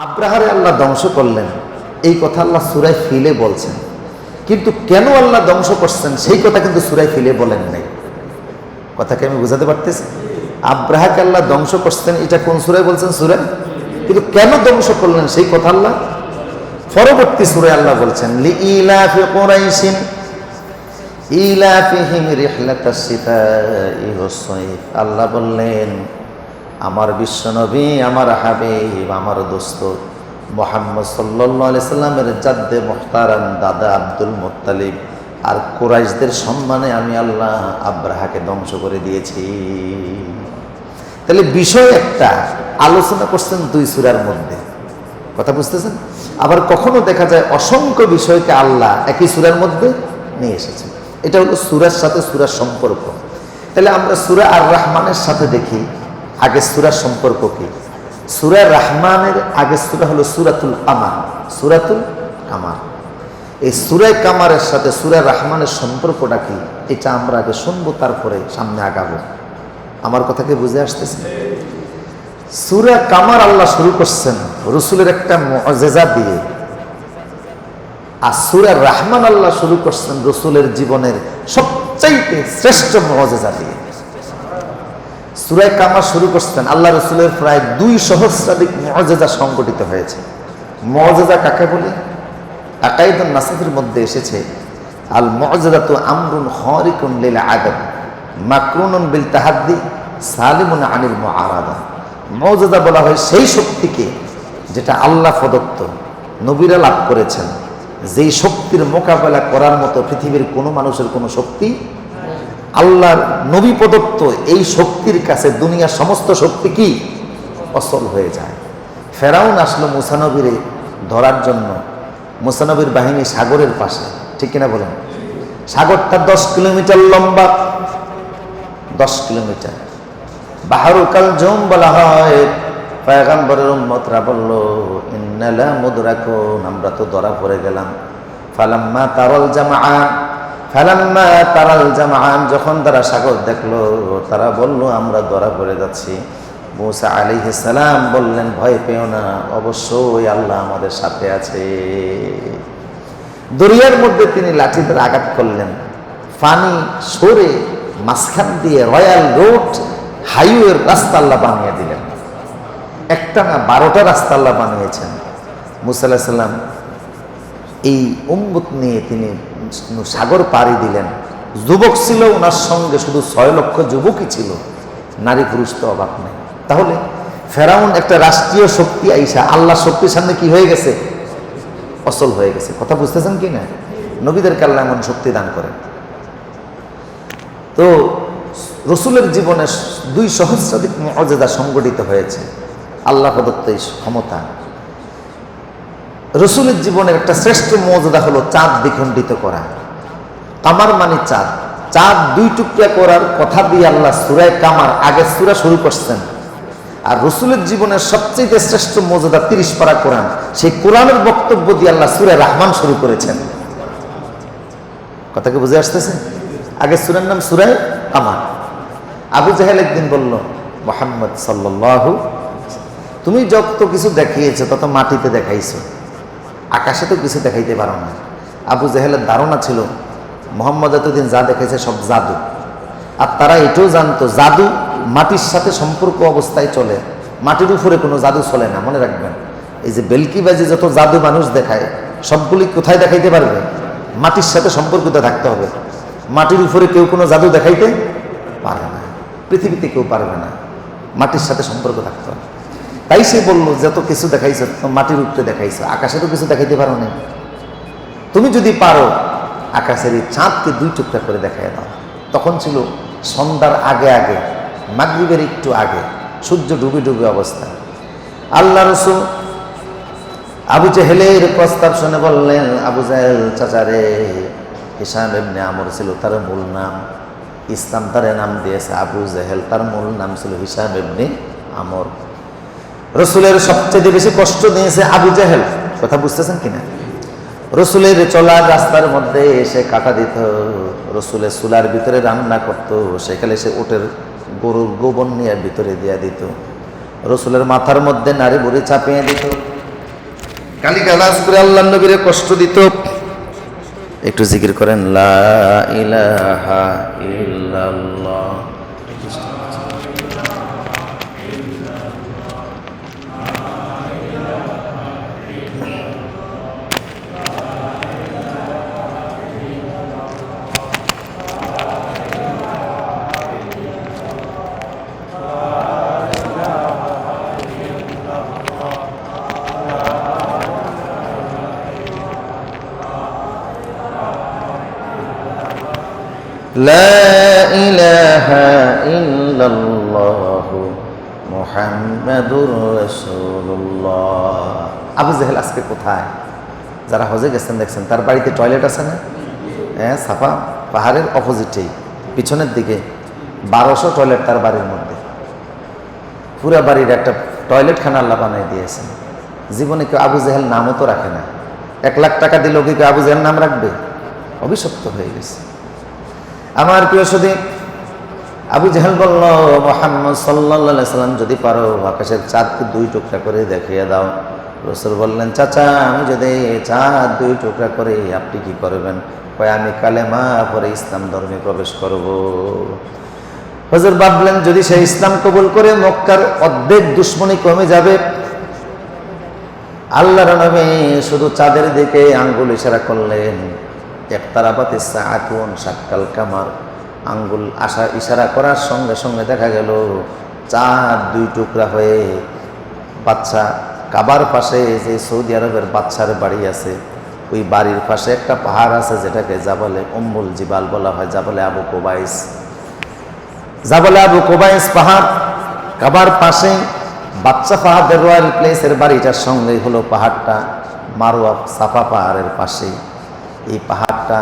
আব্রাহারে আল্লাহ ধ্বংস করলেন, এই কথা আল্লাহ সূরা ফিলে বলছেন, কিন্তু কেন আল্লাহ ধ্বংস করছেন সেই কথা কিন্তু সূরা ফিলে বলেন নাই। কথাকে আমি বুঝাতে পারতেছি? আব্রাহাকে আল্লাহ ধ্বংস করছেন এটা কোন সূরায় বলছেন? সূরা। কিন্তু কেন ধ্বংস করলেন সেই কথা আল্লাহ পরবর্তী সূরায় আল্লাহ বলছেন, লিইলাফি কুরাইশিন ইলাফিহিম রিহলাতাশ শিতাই ওয়াস সাইফ। আল্লাহ বললেন, আমার বিশ্বনবী, আমার হাবিব, আমার দোস্ত মুহাম্মদ সাল্লাল্লাহু আলাইহি সাল্লামের জাদ্দে মুহতারাম দাদা আব্দুল মুত্তালিব আর কুরাইশদের সম্মানে আমি আল্লাহ আব্রাহাকে ধ্বংস করে দিয়েছি। তাহলে বিষয় একটা আলোচনা করছেন দুই সূরার মধ্যে, কথা বুঝতেছেন? আবার কখনো দেখা যায় অসংখ্য বিষয়কে আল্লাহ একই সূরার মধ্যে নিয়ে এসেছেন। এটা হলো সূরার সাথে সূরার সম্পর্ক। তাহলে আমরা সূরা আর রহমানের সাথে দেখি আগের সূরার সম্পর্ক কি। সূরা রহমানের আগের সূরা হলো সূরাতুল কামার। সূরাতুল কামার, এই সূরা কামারের সাথে সূরা রহমানের সম্পর্কটা কি এটা আমরা আগে শুনবো, তারপরে সামনে আগাবো। আমার কথাকে বুঝে আসতেছে? সূরা কামার আল্লাহ শুরু করছেন রসুলের একটা মুআজিজা দিয়ে, আর সূরা রহমান আল্লাহ শুরু করছেন রসুলের জীবনের সবচাইতে শ্রেষ্ঠ মুআজিজা দিয়ে। সূরা কামার শুরু করছেন আল্লাহ রসুলের প্রায় 2 সহস্রাধিক মুআজিজা সংগঠিত হয়েছে। মুআজিজা কাকে বলে? আকাইদুন নাসাফের মধ্যে এসেছে, আল মুআজিজাতু আমরুন খারিকুন লিল আদাদ মাকরুনুন বিল তাহাদ্দি সালিমুন আনিল মুআরাদা। মুআজিজা বলা হয় সেই শক্তিকে যেটা আল্লাহ প্রদত্ত, নবীরা লাভ করেছেন, যেই শক্তির মোকাবেলা করার মতো পৃথিবীর কোনো মানুষের কোনো শক্তি, আল্লাহর নবী প্রদত্ত এই শক্তির কাছে দুনিয়ার সমস্ত শক্তি কি অচল হয়ে যায়। ফেরাউন আসলো মূসা নবীরে ধরার জন্য, মূসা নবীর বাহিনী সাগরের পাশে, ঠিক কিনা বলেন? সাগরটা 10 কিলোমিটার লম্বা, 10 কিলোমিটার। বাহরুল কালজুম বলা হয়। পয়গম্বরের উম্মতরা বলল, ইন্না লা মুদরাকুন, আমরা তো ধরা পড়ে গেলাম। ফালাম্মা তারাল জামাআন, যখন তারা সাগর দেখলো তারা বলল আমরা ধরা পড়ে যাচ্ছি। মূসা আলাইহিস সালাম বললেন, ভয় পেও না, অবশ্যই আল্লাহ আমাদের সাথে আছে। দরিয়ার মধ্যে তিনি লাঠিতে আঘাত করলেন, পানি সরে মাঝখান দিয়ে রয়্যাল রোড হাইওয়ের রাস্তা আল্লাহ বানিয়ে দিলেন। একটা না 12টা রাস্তা আল্লাহ বানিয়েছেন। মূসা আলাইহিস সালাম এই উম্মত নিয়ে তিনি সাগর পাড়ি দিলেন। যুবক ছিল ওনার সঙ্গে, শুধু 6 লক্ষ যুবকই ছিল, নারী পুরুষ তো অভাব নেই। তাহলে ফেরাউন একটা রাষ্ট্রীয় শক্তি আইসা আল্লাহর শক্তির সামনে কি হয়ে গেছে? অচল হয়ে গেছে। কথা বুঝতেছেন কি না? নবীদেরকে আল্লাহ এমন শক্তি দান করেন। তো রসুলের জীবনে 2 সহস্রাধিক মুআজিজা সংগঠিত হয়েছে, আল্লাহ প্রদত্ত এই ক্ষমতা। রসুলের জীবনের একটা শ্রেষ্ঠ মুআজিজা হলো চাঁদ দ্বিখণ্ডিত করা। কামার মানে চাঁদ, চাঁদ 2 টুকরা করার কথা দিয়ে আল্লাহ সূরা কামার আগের সূরা শুরু করছেন। আর রসুলের জীবনের সবচেয়ে শ্রেষ্ঠ মুআজিজা 30 পারা কোরআন, সেই কোরআনের বক্তব্য দিয়ে আল্লাহ সূরা রহমান শুরু করেছেন। কথা কি বুঝে আসতেছে? আগের সূরার নাম সূরা কামার। আবু জাহেল একদিন বলল, মুহাম্মদ সাল্লাল্লাহু, তুমি যত কিছু দেখিয়েছো তত মাটিতে দেখাইছো, আকাশে তো কিছু দেখাইতে পারো না। আবু জাহেলের ধারণা ছিল মুহাম্মদ এতদিন যা দেখাইছে সব জাদু। আর তারা এটাও জানতো জাদু মাটির সাথে সম্পর্ক অবস্থায় চলে, মাটির উপরে কোনো জাদু চলে না। মনে রাখবেন, এই যে বেলকিবাজি যত জাদু মানুষ দেখায় সবগুলি কোথায় দেখাইতে পারবে? মাটির সাথে সম্পর্কিত থাকতে হবে। মাটির উপরে কেউ কোনো জাদু দেখাইতে পারে না, পৃথিবীতে কেউ পারবে না, মাটির সাথে সম্পর্ক থাকতে হবে। তাই সে বললো, যত কিছু দেখাইছো মাটির উপরে দেখাইছো, আকাশে তো কিছু দেখাইতে পারো না। তুমি যদি পারো আকাশের এই চাঁদকে 2 টুকরা করে দেখাই দাও। তখন ছিল সন্ধ্যার আগে আগে, মাগরিবের একটু আগে, সূর্য ডুবে ডুবে অবস্থা। আল্লাহ রাসূল আবু জাহেলের প্রস্তাব শুনে বললেন, আবু জাহেল চাচারে, হিশাম ইবনে আমর ছিল তার মূল নাম, ইসলাম তারে নাম দিয়েছে আবু জাহেল, তার মূল নাম ছিল হিশাম ইবনে আমর। রসুলের সবচেয়ে বেশি কষ্ট দিয়েছে আবু জাহেল। কথা বুঝতেছেন কিনা? রসুলের চলার রাস্তার মধ্যে এসে কাটা দিত, রসুলের চুলার ভিতরে রান্না করতো, সেখানে সে ওটের গরুর গোবর নিয়ে ভিতরে দিয়ে দিত, রসুলের মাথার মধ্যে নারী বুড়ি চাপিয়ে দিত, গালিগালাজ করে আল্লাহর নবীরে কষ্ট দিত। একটু জিকির করেন লা ইলাহা ইল্লাল্লাহ। লা ইলাহা ইল্লাল্লাহ মুহাম্মাদুর রাসূলুল্লাহ। আবু জেহেল আজকে কোথায়? যারা হজে গেছেন দেখছেন তার বাড়িতে টয়লেট আছে না? হ্যাঁ, সাফা পাহাড়ের অপোজিটেই পিছনের দিকে 1200 টয়লেট তার বাড়ির মধ্যে। পুরা বাড়ির একটা টয়লেট খানা আল্লাহ বানিয়ে দিয়েছেন। জীবনে কেউ আবু জেহেল নামও তো রাখে না। 1 লাখ টাকা দিলেও কি কেউ আবু জেহেল নাম রাখবে? অভিশপ্ত হয়ে গেছে। আমার প্রিয় সুধী, আবু জেহেল বলল, মুহাম্মদ সাল্লাল্লাহু আলাইহি সাল্লাম যদি পারো আকাশের চাঁদকে 2 টুকরা করে দেখিয়ে দাও। রাসূল বললেন, চাচা আমি যদি চাঁদ 2 টুকরা করে আপনি কি করবেন? কয় আমি কালেমা পড়ে ইসলাম ধর্মে প্রবেশ করব। হুজুর ভাবলেন যদি সে ইসলাম কবুল করে মক্কার অর্ধেক দুশমনী কমে যাবে। আল্লাহর নবী শুধু চাঁদের দিকে আঙ্গুল ইশারা করলেন। ইকতারাবাতিস সাআতু শাক্কাল কামার, আঙ্গুল ইশারা করার সঙ্গে সঙ্গে দেখা গেল চাঁদ 2 টুকরা হয়ে বাচ্চা কাবার পাশে যে সৌদি আরবের বাচ্চার বাড়ি আছে ওই বাড়ির পাশে একটা পাহাড় আছে যেটাকে জাবালে উম্মুল জিবাল বলা হয়, জাবালে আবু কুবাইস। জাবালে আবু কুবাইস পাহাড় কাবার পাশে বাচ্চা ফাহাদের রয়্যাল প্লেসের বাড়িটার সঙ্গে হলো পাহাড়টা মারওয়া সাফা পাহাড়ের পাশে। এই পাহাড়টা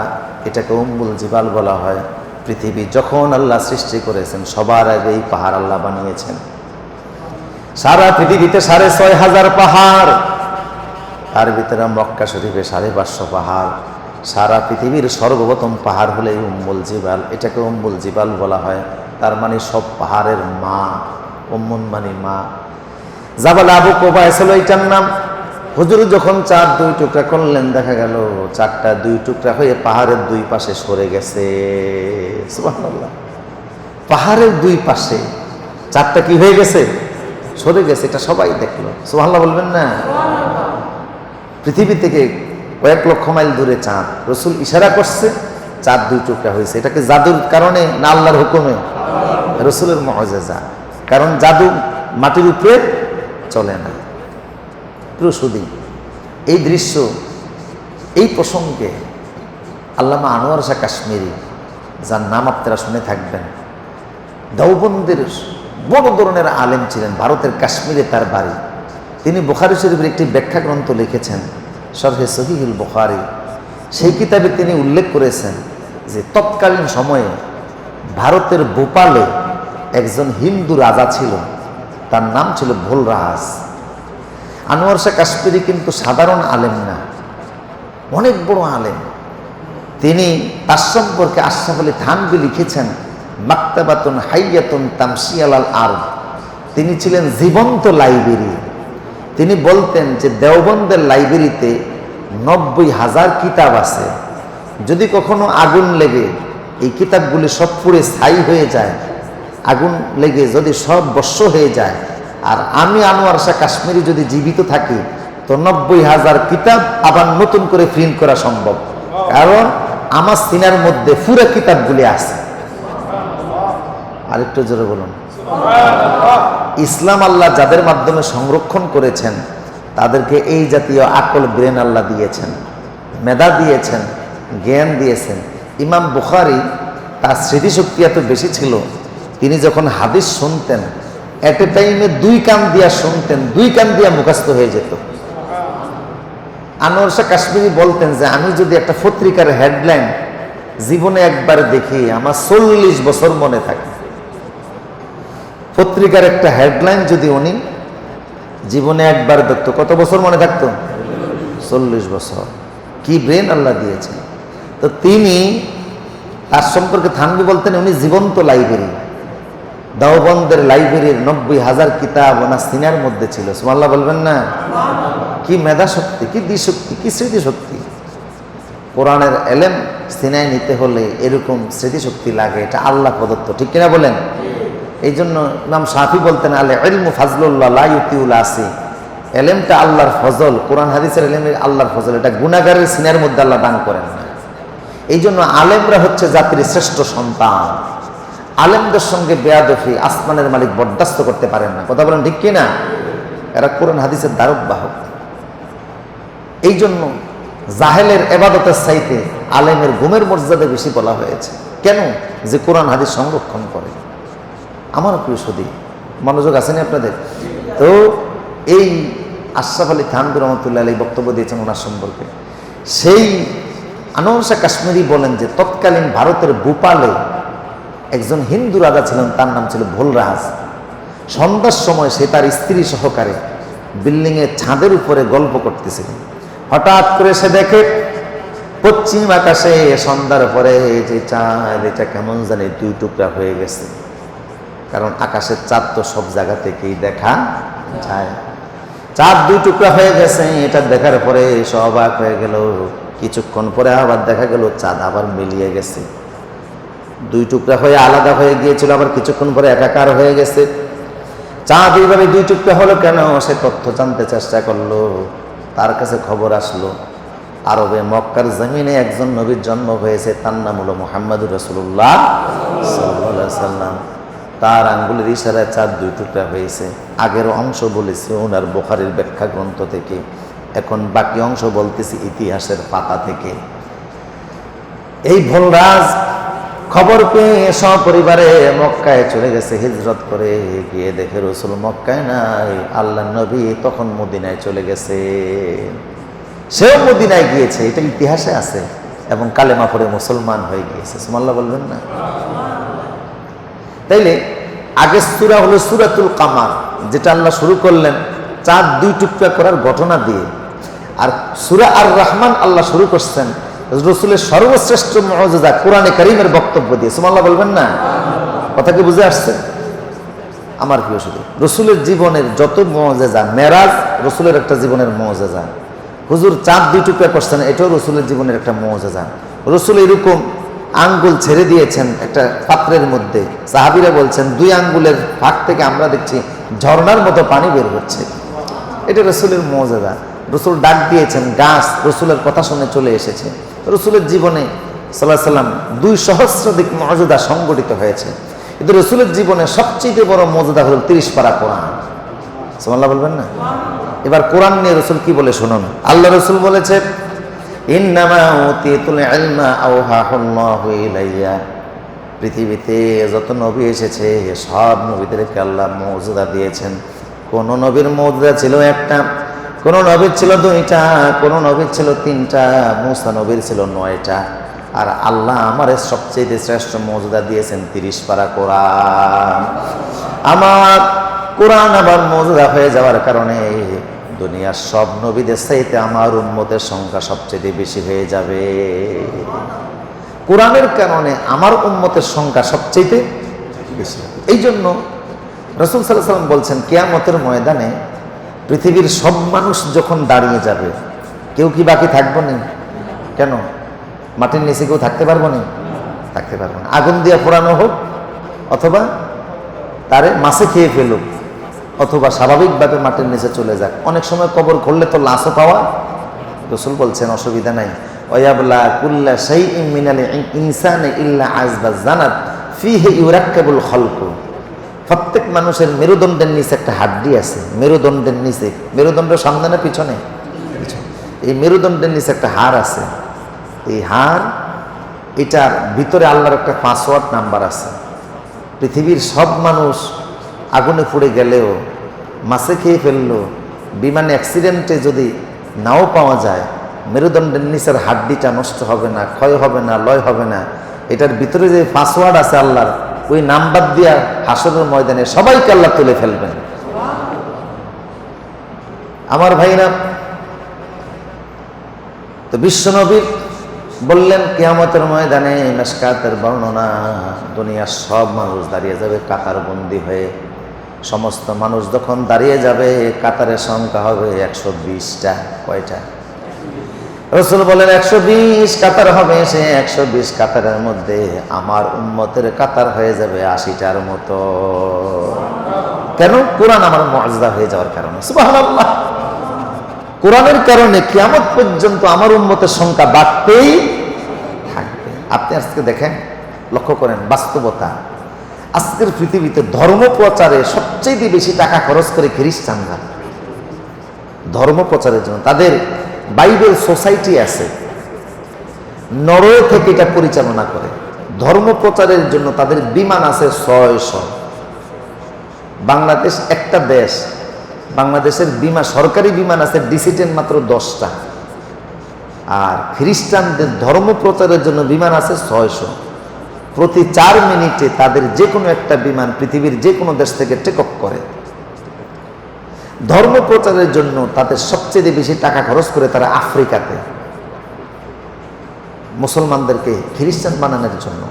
এটাকে উম্মুল জিবাল বলা হয়। পৃথিবী যখন আল্লাহ সৃষ্টি করেছেন সবার আগে এই পাহাড় আল্লাহ বানিয়েছেন। সারা পৃথিবীতে 6500 পাহাড়, তার ভিতরে মক্কা শরীফে 550 পাহাড়। সারা পৃথিবীর সর্বপ্রথম পাহাড় হলো এই উম্মুল জিবাল, এটাকে উম্মুল জিবাল বলা হয়। তার মানে সব পাহাড়ের মা, উম্মুন মানে মা। জাবাল আবু কুবাইস হলো এটার নাম। হুজুর যখন চাঁদ 2 টুকরা করলেন দেখা গেল চাঁদটা 2 টুকরা হয়ে পাহাড়ের 2 পাশে সরে গেছে। সুবহানাল্লাহ, পাহাড়ের 2 পাশে চাঁদটা কি হয়ে গেছে? সরে গেছে। এটা সবাই দেখলো। সুবহানাল্লাহ বলবেন না? পৃথিবী থেকে কয়েক লক্ষ মাইল দূরে চাঁদ, রাসূল ইশারা করছে, চাঁদ 2 টুকরা হয়েছে। এটাকে জাদুর কারণে না আল্লাহর হুকুমে? রাসূলের মুআজিজা। কারণ জাদু মাটির উপরে চলে না। প্রসূদি এই দৃশ্য, এই প্রসঙ্গে আল্লামা আনোয়ার শাহ কাশ্মীরি, যার নাম আপনারা শুনে থাকবেন, দেওবন্দের বড় ধরনের আলেম ছিলেন, ভারতের কাশ্মীরে তার বাড়ি। তিনি বুখারী শরীফের একটি ব্যাখ্যা গ্রন্থ লিখেছেন, শরহে সহিহুল বুখারী। সেই কিতাবে তিনি উল্লেখ করেছেন যে তৎকালীন সময়ে ভারতের ভোপালে একজন হিন্দু রাজা ছিল, তার নাম ছিল ভোলরাজ। আনোয়ার শাহ কাশ্মীরি কিন্তু সাধারণ আলেম না, অনেক বড় আলেম। তিনি তার সম্পর্কে আশরাফ আলী থানভী লিখেছেন, মাকতাবাতুন হাইয়াতুন তামশি আলাল আরদ। তিনি ছিলেন জীবন্ত লাইব্রেরি। তিনি বলতেন যে দেওবন্দের লাইব্রেরিতে 90,000 কিতাব আছে। যদি কখনো আগুন লেগে এই কিতাবগুলি সব পুড়ে ছাই হয়ে যায়, আগুন লেগে যদি সব ভস্ম হয়ে যায়, আর আমি আনোয়ার শাহ কাশ্মীরি যদি জীবিত থাকি, তো 90,000 কিতাব আবার নতুন করে প্রিন্ট করা সম্ভব, কারণ আমার সিনার মধ্যে পুরো কিতাবগুলি আছে। আরেকটু জোরে বলুন। ইসলাম আল্লাহ যাদের মাধ্যমে সংরক্ষণ করেছেন তাদেরকে এই জাতীয় আকল ব্রেন আল্লাহ দিয়েছেন, মেধা দিয়েছেন, জ্ঞান দিয়েছেন। ইমাম বুখারী তার স্মৃতিশক্তি এত বেশি ছিল, তিনি যখন হাদিস শুনতেন এট এ টাইমে 2 কান দিয়া শুনতেন, 2 কান দিয়া মুখস্থ হয়ে যেত। আনোয়ার শাহ কাশ্মীরি বলতেন যে আমি যদি একটা পত্রিকার হেডলাইন জীবনে একবার দেখি আমার 40 বছর মনে থাকে। পত্রিকার একটা হেডলাইন যদি উনি জীবনে একবার দেখতো, কত বছর মনে থাকতো? 40 বছর। কি ব্রেন আল্লাহ দিয়েছে। তো তিনি তার সম্পর্কে থানভী বলতেন উনি জীবন্ত লাইব্রেরি। দেওবন্দের লাইব্রেরির 90,000 কিতাব ওনার সিনার মধ্যে ছিল। সুবহানাল্লাহ বলবেন না? কি মেধা শক্তি, কি দিশক্তি, কি স্মৃতিশক্তি! কোরআনের এলেম সিনায় নিতে হলে এরকম স্মৃতিশক্তি লাগে, এটা আল্লাহ প্রদত্ত, ঠিক কিনা বলেন? এই জন্য ইমাম শাফি বলতেন, আল ইলমু ফাজলুল্লাহ লা ইউতিউল আসি, এলেমটা আল্লাহর ফজল, কোরআন হাদিসের এলেমের আল্লাহর ফজল, এটা গুনাহগারের সিনার মধ্যে আল্লাহ দান করেন না। এই জন্য আলেমরা হচ্ছে জাতির শ্রেষ্ঠ সন্তান। আলেমদের সঙ্গে বেয়াদফি আসমানের মালিক বরদাস্ত করতে পারেন না, কথা বলেন ঠিক কিনা? এরা কোরআন হাদিসের দ্বারক বাহক। এই জন্য জাহেলের এবাদতের চাইতে আলেমের ঘুমের মর্যাদা বেশি বলা হয়েছে। কেন? যে কোরআন হাদিস সংরক্ষণ করে। আমার প্রিয় সুধী, মনোযোগ আসেনি আপনাদের? তো এই আশরাফ আলী থানভী রহমতুল্লাহ আলাইহি বক্তব্য দিয়েছেন ওনার সম্পর্কে। সেই আনোয়ার শাহ কাশ্মীরি বলেন যে তৎকালীন ভারতের ভোপালে একজন হিন্দু রাজা ছিলেন, তার নাম ছিল ভোলরাজ। সন্ধ্যার সময় সে তার স্ত্রী সহকারে বিল্ডিংয়ের ছাদের উপরে গল্প করতেছিলেন। হঠাৎ করে সে দেখে পশ্চিম আকাশে সন্ধ্যার পরে যে চাঁদ, এটা কেমন জানি 2 টুকরা হয়ে গেছে। কারণ আকাশের চাঁদ তো সব জায়গা থেকেই দেখা যায়। চাঁদ 2 টুকরা হয়ে গেছে, এটা দেখার পরে সে অবাক হয়ে গেল। কিছুক্ষণ পরে আবার দেখা গেল চাঁদ আবার মিলিয়ে গেছে। 2 টুকরা হয়ে আলাদা হয়ে গিয়েছিল, আবার কিছুক্ষণ পরে একাকার হয়ে গেছে। চাঁদ এইভাবে 2 টুকরা হলো কেন? সে তথ্য জানতে চেষ্টা করলো। তার কাছে খবর আসলো আরবে মক্কার জমিনে একজন নবীর জন্ম হয়েছে, তার নাম হলো মুহাম্মদুর রাসূলুল্লাহ সাল্লাল্লাহু আলাইহি সাল্লাম। তার আঙ্গুলের ইশারায় চাঁদ 2 টুকরা হয়েছে। আগের অংশ বলেছি ওনার বুখারীর ব্যাখ্যা গ্রন্থ থেকে, এখন বাকি অংশ বলতেছি ইতিহাসের পাতা থেকে। এই ভোলরাজ খবর পেয়ে সপরিবারে মক্কায় চলে গেছে হিজরত করে। গিয়ে দেখে রাসূল মক্কায় নাই, আল্লাহর নবী তখন মদিনায় চলে গেছে। সেও মদিনায় গিয়েছে, এটা ইতিহাসে আছে, এবং কালেমা পড়ে মুসলমান হয়ে গিয়েছে। সুবহানাল্লাহ বলবেন না? তাইলে আগের সূরা হলো সূরাতুল কামার, যেটা আল্লাহ শুরু করলেন চাঁদ 2 টুকরা করার ঘটনা দিয়ে। আর সূরা আর রহমান আল্লাহ শুরু করছেন রসুলের সর্বশ্রেষ্ঠ মুআজিজা কোরআনে কারীমের বক্তব্য দিয়ে। সুবহানাল্লাহ বলবেন না? কথা কি বুঝে আসছে? আমার প্রিয় সুধী, রসুলের জীবনের যত মুআজিজা, মেরাজ রসুলের একটা জীবনের মুআজিজা। হুজুর চাঁদ 2 টুকরা করছেন, এটাও রসুলের জীবনের একটা মুআজিজা। রসুল এরকম আঙ্গুল ছেড়ে দিয়েছেন একটা পাত্রের মধ্যে, সাহাবীরা বলছেন 2 আঙ্গুলের ফাঁক থেকে আমরা দেখছি ঝর্ণার মতো পানি বের হচ্ছে। এটা রসুলের মুআজিজা। রসুল ডাক দিয়েছেন, গাছ রসুলের কথা শুনে চলে এসেছে। রসুলের জীবনে সাল্লাল্লাহু আলাইহি সাল্লাম 2 সহস্রাধিক মুআজিজা সংগঠিত হয়েছে। কিন্তু রসুলের জীবনে সবচেয়ে বড় মুআজিজা হল 30 পারা কোরআন। সুবহানাল্লাহ বলবেন না? এবার কোরআন নিয়ে রসুল কি বলে শুনুন। আল্লাহ রসুল বলেছে, ইন্নামা উতীতুল ইলমা আওহাহুল্লাহু ইলাইয়া। পৃথিবীতে যত নবী এসেছে সব নবীদেরকে আল্লাহ মুআজিজা দিয়েছেন। কোন নবীর মুআজিজা ছিল একটা, কোন নবীর ছিল 2টা, কোন নবীর ছিল 3টা, মুসা নবীর ছিল 9টা। আর আল্লাহ আমার সবচেয়ে শ্রেষ্ঠ মুআজিজা দিয়েছেন 30 পারা কোরআন। আমার কোরআন আবার মুআজিজা হয়ে যাওয়ার কারণে দুনিয়ার সব নবীদের চাইতে আমার উম্মতের সংখ্যা সবচেয়ে বেশি হয়ে যাবে। কোরআনের কারণে আমার উম্মতের সংখ্যা সবচেয়ে বেশি। এই জন্য রাসূল সাল্লাল্লাহু আলাইহি ওয়াসাল্লাম বলছেন, কিয়ামতের ময়দানে পৃথিবীর সব মানুষ যখন দাঁড়িয়ে যাবে, কেউ কি বাকি থাকবো না? কেন? মাটির নিচে কেউ থাকতে পারবো না? থাকতে পারবো না। আগুন দিয়ে পোড়ানো হোক, অথবা তারে মাছে খেয়ে ফেলুক, অথবা স্বাভাবিকভাবে মাটির নিচে চলে যাক। অনেক সময় কবর খুললে তো লাশও পাওয়া। রাসূল বলছেন অসুবিধা নাই। ওয়ায়াবলা কুল্লা শাইইন মিনাল ইনসানি ইল্লা আযবা জানাত ফিহি ইউরাক্কাবুল খালকু। প্রত্যেক মানুষের মেরুদণ্ডের নিচে একটা হাড্ডি আছে। মেরুদণ্ডের নিচে, মেরুদণ্ডের সামনে না পিছনে? এই মেরুদণ্ডের নিচে একটা হাড় আছে। এই হাড়, এটার ভিতরে আল্লাহর একটা পাসওয়ার্ড নাম্বার আছে। পৃথিবীর সব মানুষ আগুনে পুড়ে গেলেও, মাছে খেয়ে ফেললো, বিমান অ্যাক্সিডেন্টে যদি নাও পাওয়া যায়, মেরুদণ্ডের নিচের হাড্ডিটা নষ্ট হবে না, ক্ষয় হবে না, লয় হবে না। এটার ভিতরে যে পাসওয়ার্ড আছে আল্লাহর, ওই নাম্বার দিয়া হাসরের ময়দানে সবাইকে আল্লাহ তুলে ফেলবেন। আমার ভাইরা, তো বিশ্বনবীর বললেন কিয়ামতের ময়দানে মেশকাতের বর্ণনা, দুনিয়ার সব মানুষ দাঁড়িয়ে যাবে কাতার বন্দী হয়ে। সমস্ত মানুষ যখন দাঁড়িয়ে যাবে কাতারের সংখ্যা হবে 120টা। কয়টা? রাসূল বলেন 120 কাতার হবে। সে 120 কাতারের মধ্যে আমার উম্মতের কাতার হয়ে যাবে 80টার মতো। কেন? কোরআন আমার মুআজ্জা হয়ে যাওয়ার কারণে। সুবহানাল্লাহ। কোরআনের কারণে কিয়ামত পর্যন্ত আমার উম্মতের সংখ্যা বাড়তেই থাকবে। আপনি আজকে দেখেন, লক্ষ্য করেন বাস্তবতা। আজকের পৃথিবীতে ধর্ম প্রচারে সবচেয়ে বেশি টাকা খরচ করে খ্রিস্টানরা। ধর্ম প্রচারের জন্য তাদের বাইবেল সোসাইটি আছে, নরওয়ে থেকে এটা পরিচালনা করে। ধর্ম প্রচারের জন্য তাদের বিমান আছে 600। বাংলাদেশ একটা দেশ, বাংলাদেশের বিমান, সরকারি বিমান আছে ডিসিটেন মাত্র 10টা। আর খ্রিস্টানদের ধর্ম প্রচারের জন্য বিমান আছে 600। প্রতি 4 মিনিটে তাদের যে কোনো একটা বিমান পৃথিবীর যে কোনো দেশ থেকে টেক অফ করে। ধর্ম প্রচারের জন্য তাদের সবচেয়ে বেশি টাকা খরচ করে তারা আফ্রিকাতে মুসলমানদেরকে খ্রিস্টান বানানোর জন্য।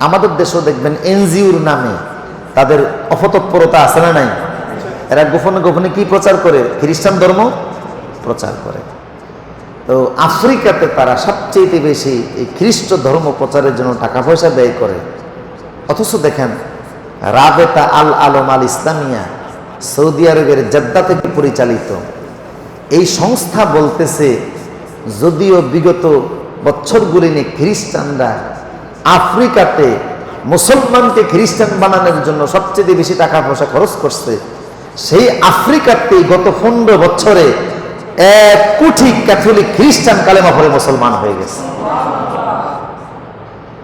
আমাদের দেশেও দেখবেন এনজিওর নামে তাদের অপতৎপরতা আছে না নাই? এরা গোপনে গোপনে কি প্রচার করে? খ্রিস্টান ধর্ম প্রচার করে। তো আফ্রিকাতে তারা সবচেয়ে বেশি এই খ্রিস্ট ধর্ম প্রচারের জন্য টাকা পয়সা ব্যয় করে। অথচ দেখেন রাবেতা আল আলম আল ইসলামিয়া সৌদি আরবের জেদ্দা থেকে পরিচালিত এই সংস্থা বলতেছে, যদিও বিগত বছরগুলি নিয়ে খ্রিস্টানরা আফ্রিকাতে মুসলমানকে খ্রিস্টান বানানোর জন্য সবচেয়ে বেশি টাকা পয়সা খরচ করছে, সেই আফ্রিকাতে গত 15 বছরে 1 কোটি ক্যাথলিক খ্রিস্টান কালেমা পড়ে মুসলমান হয়ে গেছে।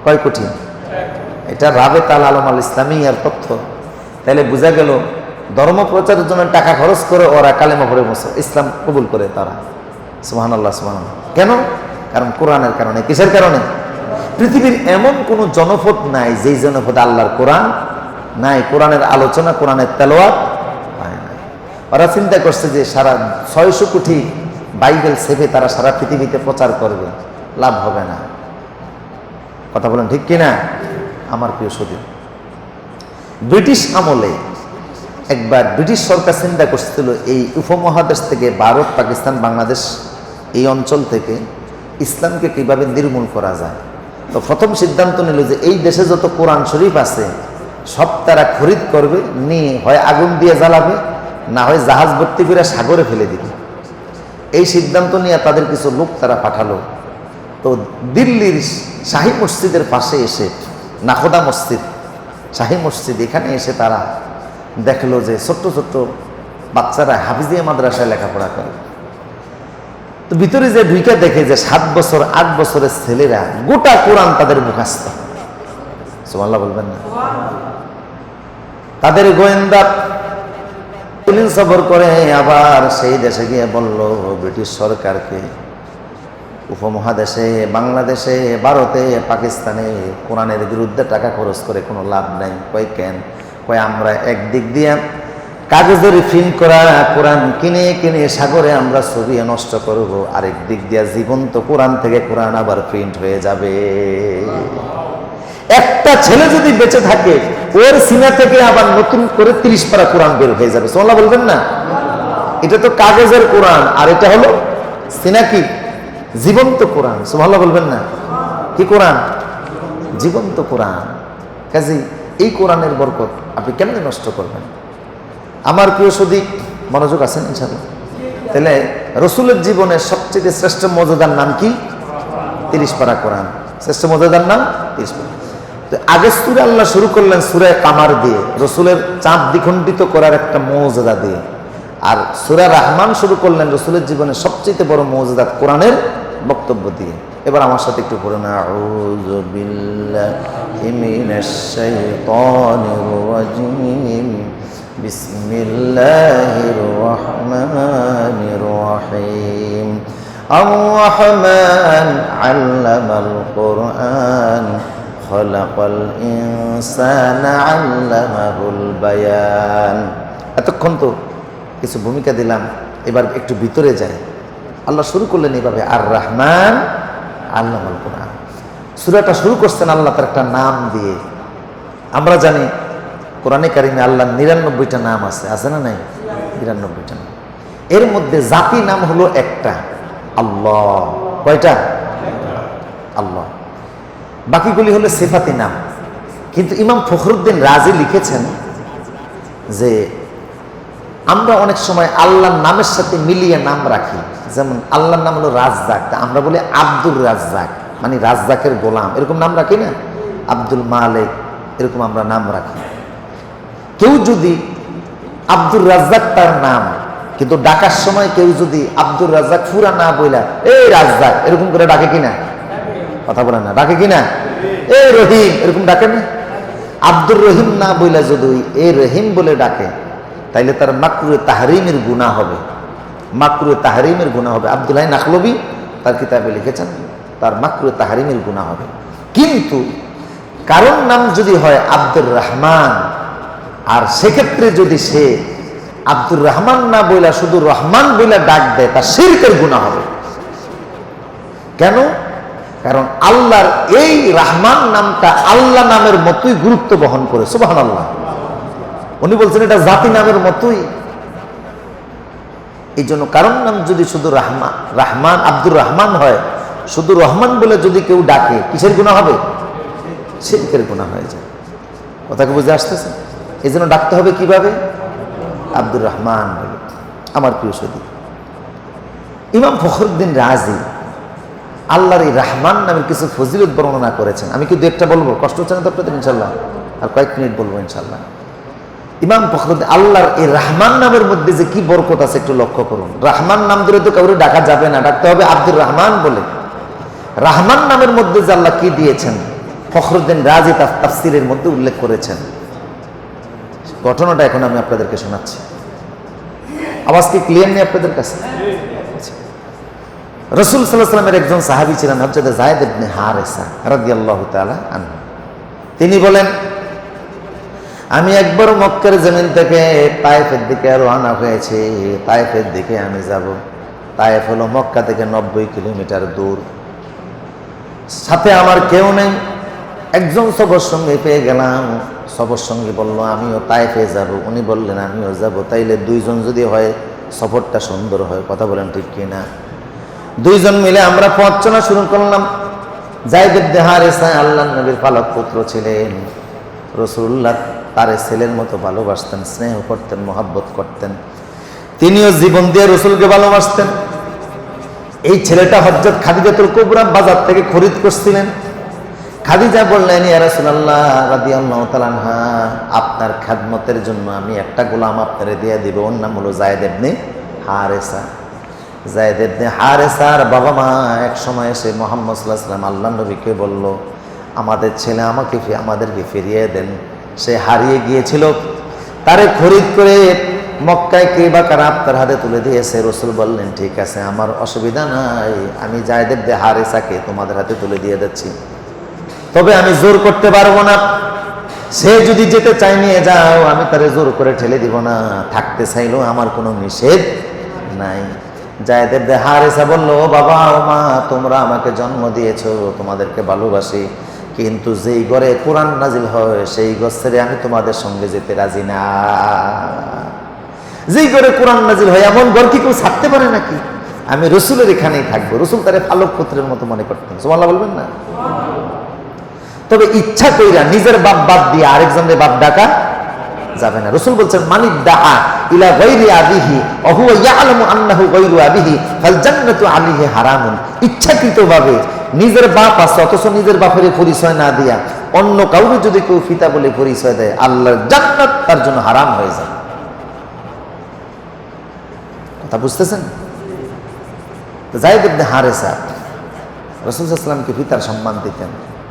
কয় কোটি? এটা রাবেতা আল আলম আল ইসলামিয়ার তথ্য। তাহলে বোঝা গেল ধর্ম প্রচারের জন্য টাকা খরচ করে ওরা কালেমা পড়ে ইসলাম কবুল করে তারা। সুবহানাল্লাহ সুবহানাল্লাহ। কেন? কারণ কোরআনের কারণে। কিসের কারণে? পৃথিবীর এমন কোন জনপদ নাই যেই জনপদে আল্লাহর কোরআন নাই, কোরআনের আলোচনা, কোরআনের তেলাওয়াত হয় না। ওরা চিন্তা করছে যে সারা 600 কোটি বাইবেল সেভে তারা সারা পৃথিবীতে প্রচার করবে, লাভ হবে না। কথা বলেন ঠিক কিনা? আমার প্রিয় সুধী, ব্রিটিশ আমলে একবার ব্রিটিশ সরকার চিন্তা করছিল এই উপমহাদেশ থেকে, ভারত, পাকিস্তান, বাংলাদেশ এই অঞ্চল থেকে ইসলামকে কিভাবে নির্মূল করা যায়। তো প্রথম সিদ্ধান্ত নিল যে এই দেশে যত কোরআন শরীফ আছে সব তারা খরিদ করবে, নিয়ে হয় আগুন দিয়ে জ্বালাবে, না হয় জাহাজ ভর্তি করে সাগরে ফেলে দিবে। এই সিদ্ধান্ত নিয়ে তাদের কিছু লোক তারা পাঠালো। তো দিল্লির শাহী মসজিদের পাশে এসে, নাখোদা মসজিদ, শাহী মসজিদ, এখানে এসে তারা দেখলো যে ছোট্ট ছোট্ট বাচ্চারা হাফিজিয়া মাদ্রাসায় লেখাপড়া করে। তো ভিতরে যে ঢুইকা দেখে যে 7 বছর 8 বছরের ছেলেরা গোটা কোরআন তাদের মুখস্থ। সুবহানাল্লাহ বলবেন না? তাদের গোয়েন্দা পুলিশ সফর করে আবার সেই দেশে গিয়ে বলল ব্রিটিশ সরকারকে, উপমহাদেশে, বাংলাদেশে, ভারতে, পাকিস্তানে কোরআনের বিরুদ্ধে টাকা খরচ করে কোনো লাভ নাই। কয় কেন? কয় আমরা একদিক দিয়ে কাগজের প্রিন্ট করা কোরআন কিনে কিনে সাগরে আমরা ছবি নষ্ট করব, আরেক দিক দিয়ে জীবন্ত কোরআন থেকে কোরআন আবার প্রিন্ট হয়ে যাবে। একটা ছেলে যদি বেঁচে থাকে ওর সিনা থেকে আবার নতুন করে 30 পারা কোরআন বের হয়ে যাবে। সুবহানাল্লাহ বলবেন না? এটা তো কাগজের কোরআন, আর এটা হলো সিনা কি? জীবন্ত কোরআন। সুবহানাল্লাহ বলবেন না? কি কোরআন? জীবন্ত কোরআন। কাজেই এই কোরআনের বরকত আপনি কেমনে নষ্ট করবেন? আমার প্রিয় সুধী, মনোযোগ আছেন ইনশাআল্লাহ? তাহলে রসুলের জীবনের সবচেয়ে শ্রেষ্ঠ মর্যাদার নাম কি? 30 পারা কোরআন। শ্রেষ্ঠ মর্যাদার নাম 30 পারা। তো আগে সূরা আল্লাহ শুরু করলেন সূরা কামার দিয়ে, রসুলের চাঁদ দ্বিখণ্ডিত করার একটা মর্যাদা দিয়ে। আর সূরা রহমান শুরু করলেন রসুলের জীবনের সবচেয়ে বড় মর্যাদা কোরআনের বক্তব্য দিয়ে। এবার আমার সাথে একটু পড়ুন, আউযু বিল্লাহি মিনাশ শাইতানির রাজীম, বিসমিল্লাহির রহমানির রহিম। আর-রহমান আল্লামাল কুরআন, খলাকাল ইনসানা আল্লামাহুল বায়ান। এতক্ষণ তো কিছু ভূমিকা দিলাম, এবার একটু ভিতরে যায়। আল্লাহ শুরু করলেন এইভাবে, আর রহমান আল্লামাল কোরআন। সূরাটা শুরু করছেন আল্লাহ তার একটা নাম দিয়ে। আমরা জানি কোরআনে কারিমে আল্লাহর ৯৯টা নাম আছে না নাই? ৯৯টা নাম। এর মধ্যে জাতি নাম হলো একটা, আল্লাহ। কয়টা? আল্লাহ। বাকিগুলি হলো সিফাতি নাম। কিন্তু ইমাম ফখরুদ্দিন রাজি লিখেছেন যে আমরা অনেক সময় আল্লাহর নামের সাথে মিলিয়ে নাম রাখি। যেমন আল্লাহর নাম হলো রাজ্জাক, আমরা বলি আব্দুর রাজ্জাক, মানে রাজ্জাকের গোলাম, এরকম নাম রাখি না? আব্দুল মালিক, এরকম আমরা নাম রাখি। কেউ যদি আব্দুর রাজ্জাক তার নাম, কিন্তু ডাকার সময় কেউ যদি আব্দুর রাজ্জাক পুরা না বইলা এই রাজ্জাক এরকম করে ডাকে কিনা? কথা বলে না, ডাকে কিনা? এই রহিম এরকম ডাকে না? আব্দুর রহিম না বইলা যদি এই রহিম বলে ডাকে, তাইলে তার মাকরুয়ে তাহরিমের গুনাহ হবে, মাকরুয়ে তাহরিমের গুনাহ হবে। আব্দুল্লাহ নাখলবি তার কিতাবে লিখেছেন তার মাকরুয়ে তাহরিমের গুনাহ হবে। কিন্তু কারণ নাম যদি হয় আব্দুর রহমান, আর সেক্ষেত্রে যদি সে আব্দুর রহমান না বইলা শুধু রহমান বইলা ডাক দেয়, তার শিরকের গুনাহ হবে। কেন? কারণ আল্লাহর এই রহমান নামটা আল্লাহ নামের মতোই গুরুত্ব বহন করে। সুবহানাল্লাহ। উনি বলছেন এটা জাতি নামের মতোই। এই জন্য কারণ নাম যদি শুধু রহমান আব্দুর রহমান হয়, শুধু রহমান বলে যদি কেউ ডাকে, কিসের গুনাহ হবে? শিরকের গুনাহ হয়ে যায়। কথা কি বুঝে আসতেছে? এই জন্য ডাকতে হবে কিভাবে? আব্দুর রহমান বলে। আমার প্রিয় সদী, ইমাম ফখরুদ্দিন রাজি আল্লাহর এই রহমান নামের কিছু ফজিলত বর্ণনা করেছেন। আমি কি দু একটা বলবো, কষ্ট হচ্ছে না তো আপনাদের? ইনশাল্লাহ আর কয়েক মিনিট বলবো ইনশাল্লাহ। ইমাম ফখরুদ্দিন আল্লাহর এই রহমান নামের মধ্যে যে কি বরকত আছে একটু লক্ষ্য করুন। রহমান নাম ধরে তো কাউরে ডাকা যাবে না, ডাকতে হবে আব্দুর রহমান বলে। রহমান নামের মধ্যে যে আল্লাহ কি দিয়েছেন, ফখরুদ্দিন রাজি তার তাফসীরের মধ্যে উল্লেখ করেছেন। ঘটনাটা এখন আমি আপনাদেরকে শোনাচ্ছি। আওয়াজ কি ক্লিয়ার নেই আপনাদের কাছে? রাসূল সাল্লাল্লাহু আলাইহি ওয়াসাল্লামের একজন সাহাবী ছিলেন হযরত যায়েদ ইবনে হারেসা রাদিয়াল্লাহু তাআলা আনহু। তিনি বলেন, আমি একবার মক্কার জমিন থেকে তায়েফের দিকে রওনা হয়েছি। তায়েফের দিকে আমি যাব। তায়েফ হলো মক্কা থেকে 90 কিলোমিটার দূর। সাথে আমার কেউ নেই, একজন সফর সঙ্গী পেয়ে গেলাম। সফর সঙ্গী বলল আমিও তায়েফে যাব। উনি বললেন আমিও যাব। তাইলে দুইজন যদি হয় সফরটা সুন্দর হয়। কথা বলেন ঠিক কিনা? দুইজন মিলে আমরা পথ চলা শুরু করলাম। যায়েদ ইবনে হারেসা আল্লাহর নবীর পালক পুত্র ছিলেন। রাসূলুল্লাহ তারে ছেলের মতো ভালোবাসতেন, স্নেহ করতেন, মহব্বত করতেন। তিনিও জীবন দিয়ে রাসূলকে ভালোবাসতেন। এই ছেলেটা হযরত খাদিজাতুল কুবরা বাজার থেকে খরিদ করছিলেন। খাদিজা বললেন, ইয়া রাসূলুল্লাহ রাদিয়াল্লাহু তাআলা আনহা, আপনার খেদমতের জন্য আমি একটা গোলাম আপনারে দিয়ে দিব। ওর নাম হলো যায়েদ ইবনে হারেসা। যায়েদ ইবনে হারেসার বাবা মা এক সময় এসে মুহাম্মদ সাল্লাল্লাহু আলাইহি ওয়াসাল্লাম আল্লাহর নবীকে বলল, আমাদের ছেলে আমাদেরকে ফিরিয়ে দেন। সে হারিয়ে গিয়েছিল, তারে খরিদ করে মক্কায় কে বা কারা আপনার হাতে তুলে দিয়েছে। রাসূল বললেন, ঠিক আছে, আমার অসুবিধা নাই, আমি যায়েদ ইবনে হারেসাকে তোমাদের হাতে তুলে দিয়ে যাচ্ছি। তবে আমি জোর করতে পারবো না। সে যদি যেতে চাই নিয়ে যাও, আমি তারে জোর করে ঠেলে দিব না। থাকতে চাইলেও আমার কোনো নিষেধ নাই। যায়েদ ইবনে হারেসা বলল, বাবা ও মা, তোমরা আমাকে জন্ম দিয়েছো, তোমাদেরকে ভালোবাসি, কিন্তু যেই ঘরে কোরআন নাজিল হয় সেই ঘর ছেড়ে আমি তোমাদের সঙ্গে যেতে রাজি না। যেই ঘরে কোরআন নাজিল হয় এমন ঘর কি কেউ ছাড়তে পারে নাকি? আমি রাসূলের এখানেই থাকবো। রাসূল তারে পালক পুত্রের মতো মনে করতেন। সুবহানাল্লাহ বলবেন না? তবে ইচ্ছা কইরা নিজের বাপ বাদ দিয়ে আরেকজনের বাপ ডাকা যাবে না। রাসূল বলছেন, মানিদ্দাআ ইলা গায়রি আবিহি ওয়া হুয়া ইয়ালামু আন্নাহু গায়রু আবিহি ফাল জান্নাতু আলাইহি হারামুন। ইচ্ছাকৃতভাবে নিজের বাপ আছে অথচ নিজের বাপের পরিচয় না দিয়া অন্য কাউকে যদি কেউ পিতা বলে পরিচয় দেয়, আল্লাহর জান্নাত তার জন্য হারাম হয়ে যায়। কথা বুঝতেছেন? যায়েদ ইবনে হারেসা রাসূল সাল্লাল্লাহু আলাইহি ওয়াসাল্লামকে পিতার সম্মান দিতেন।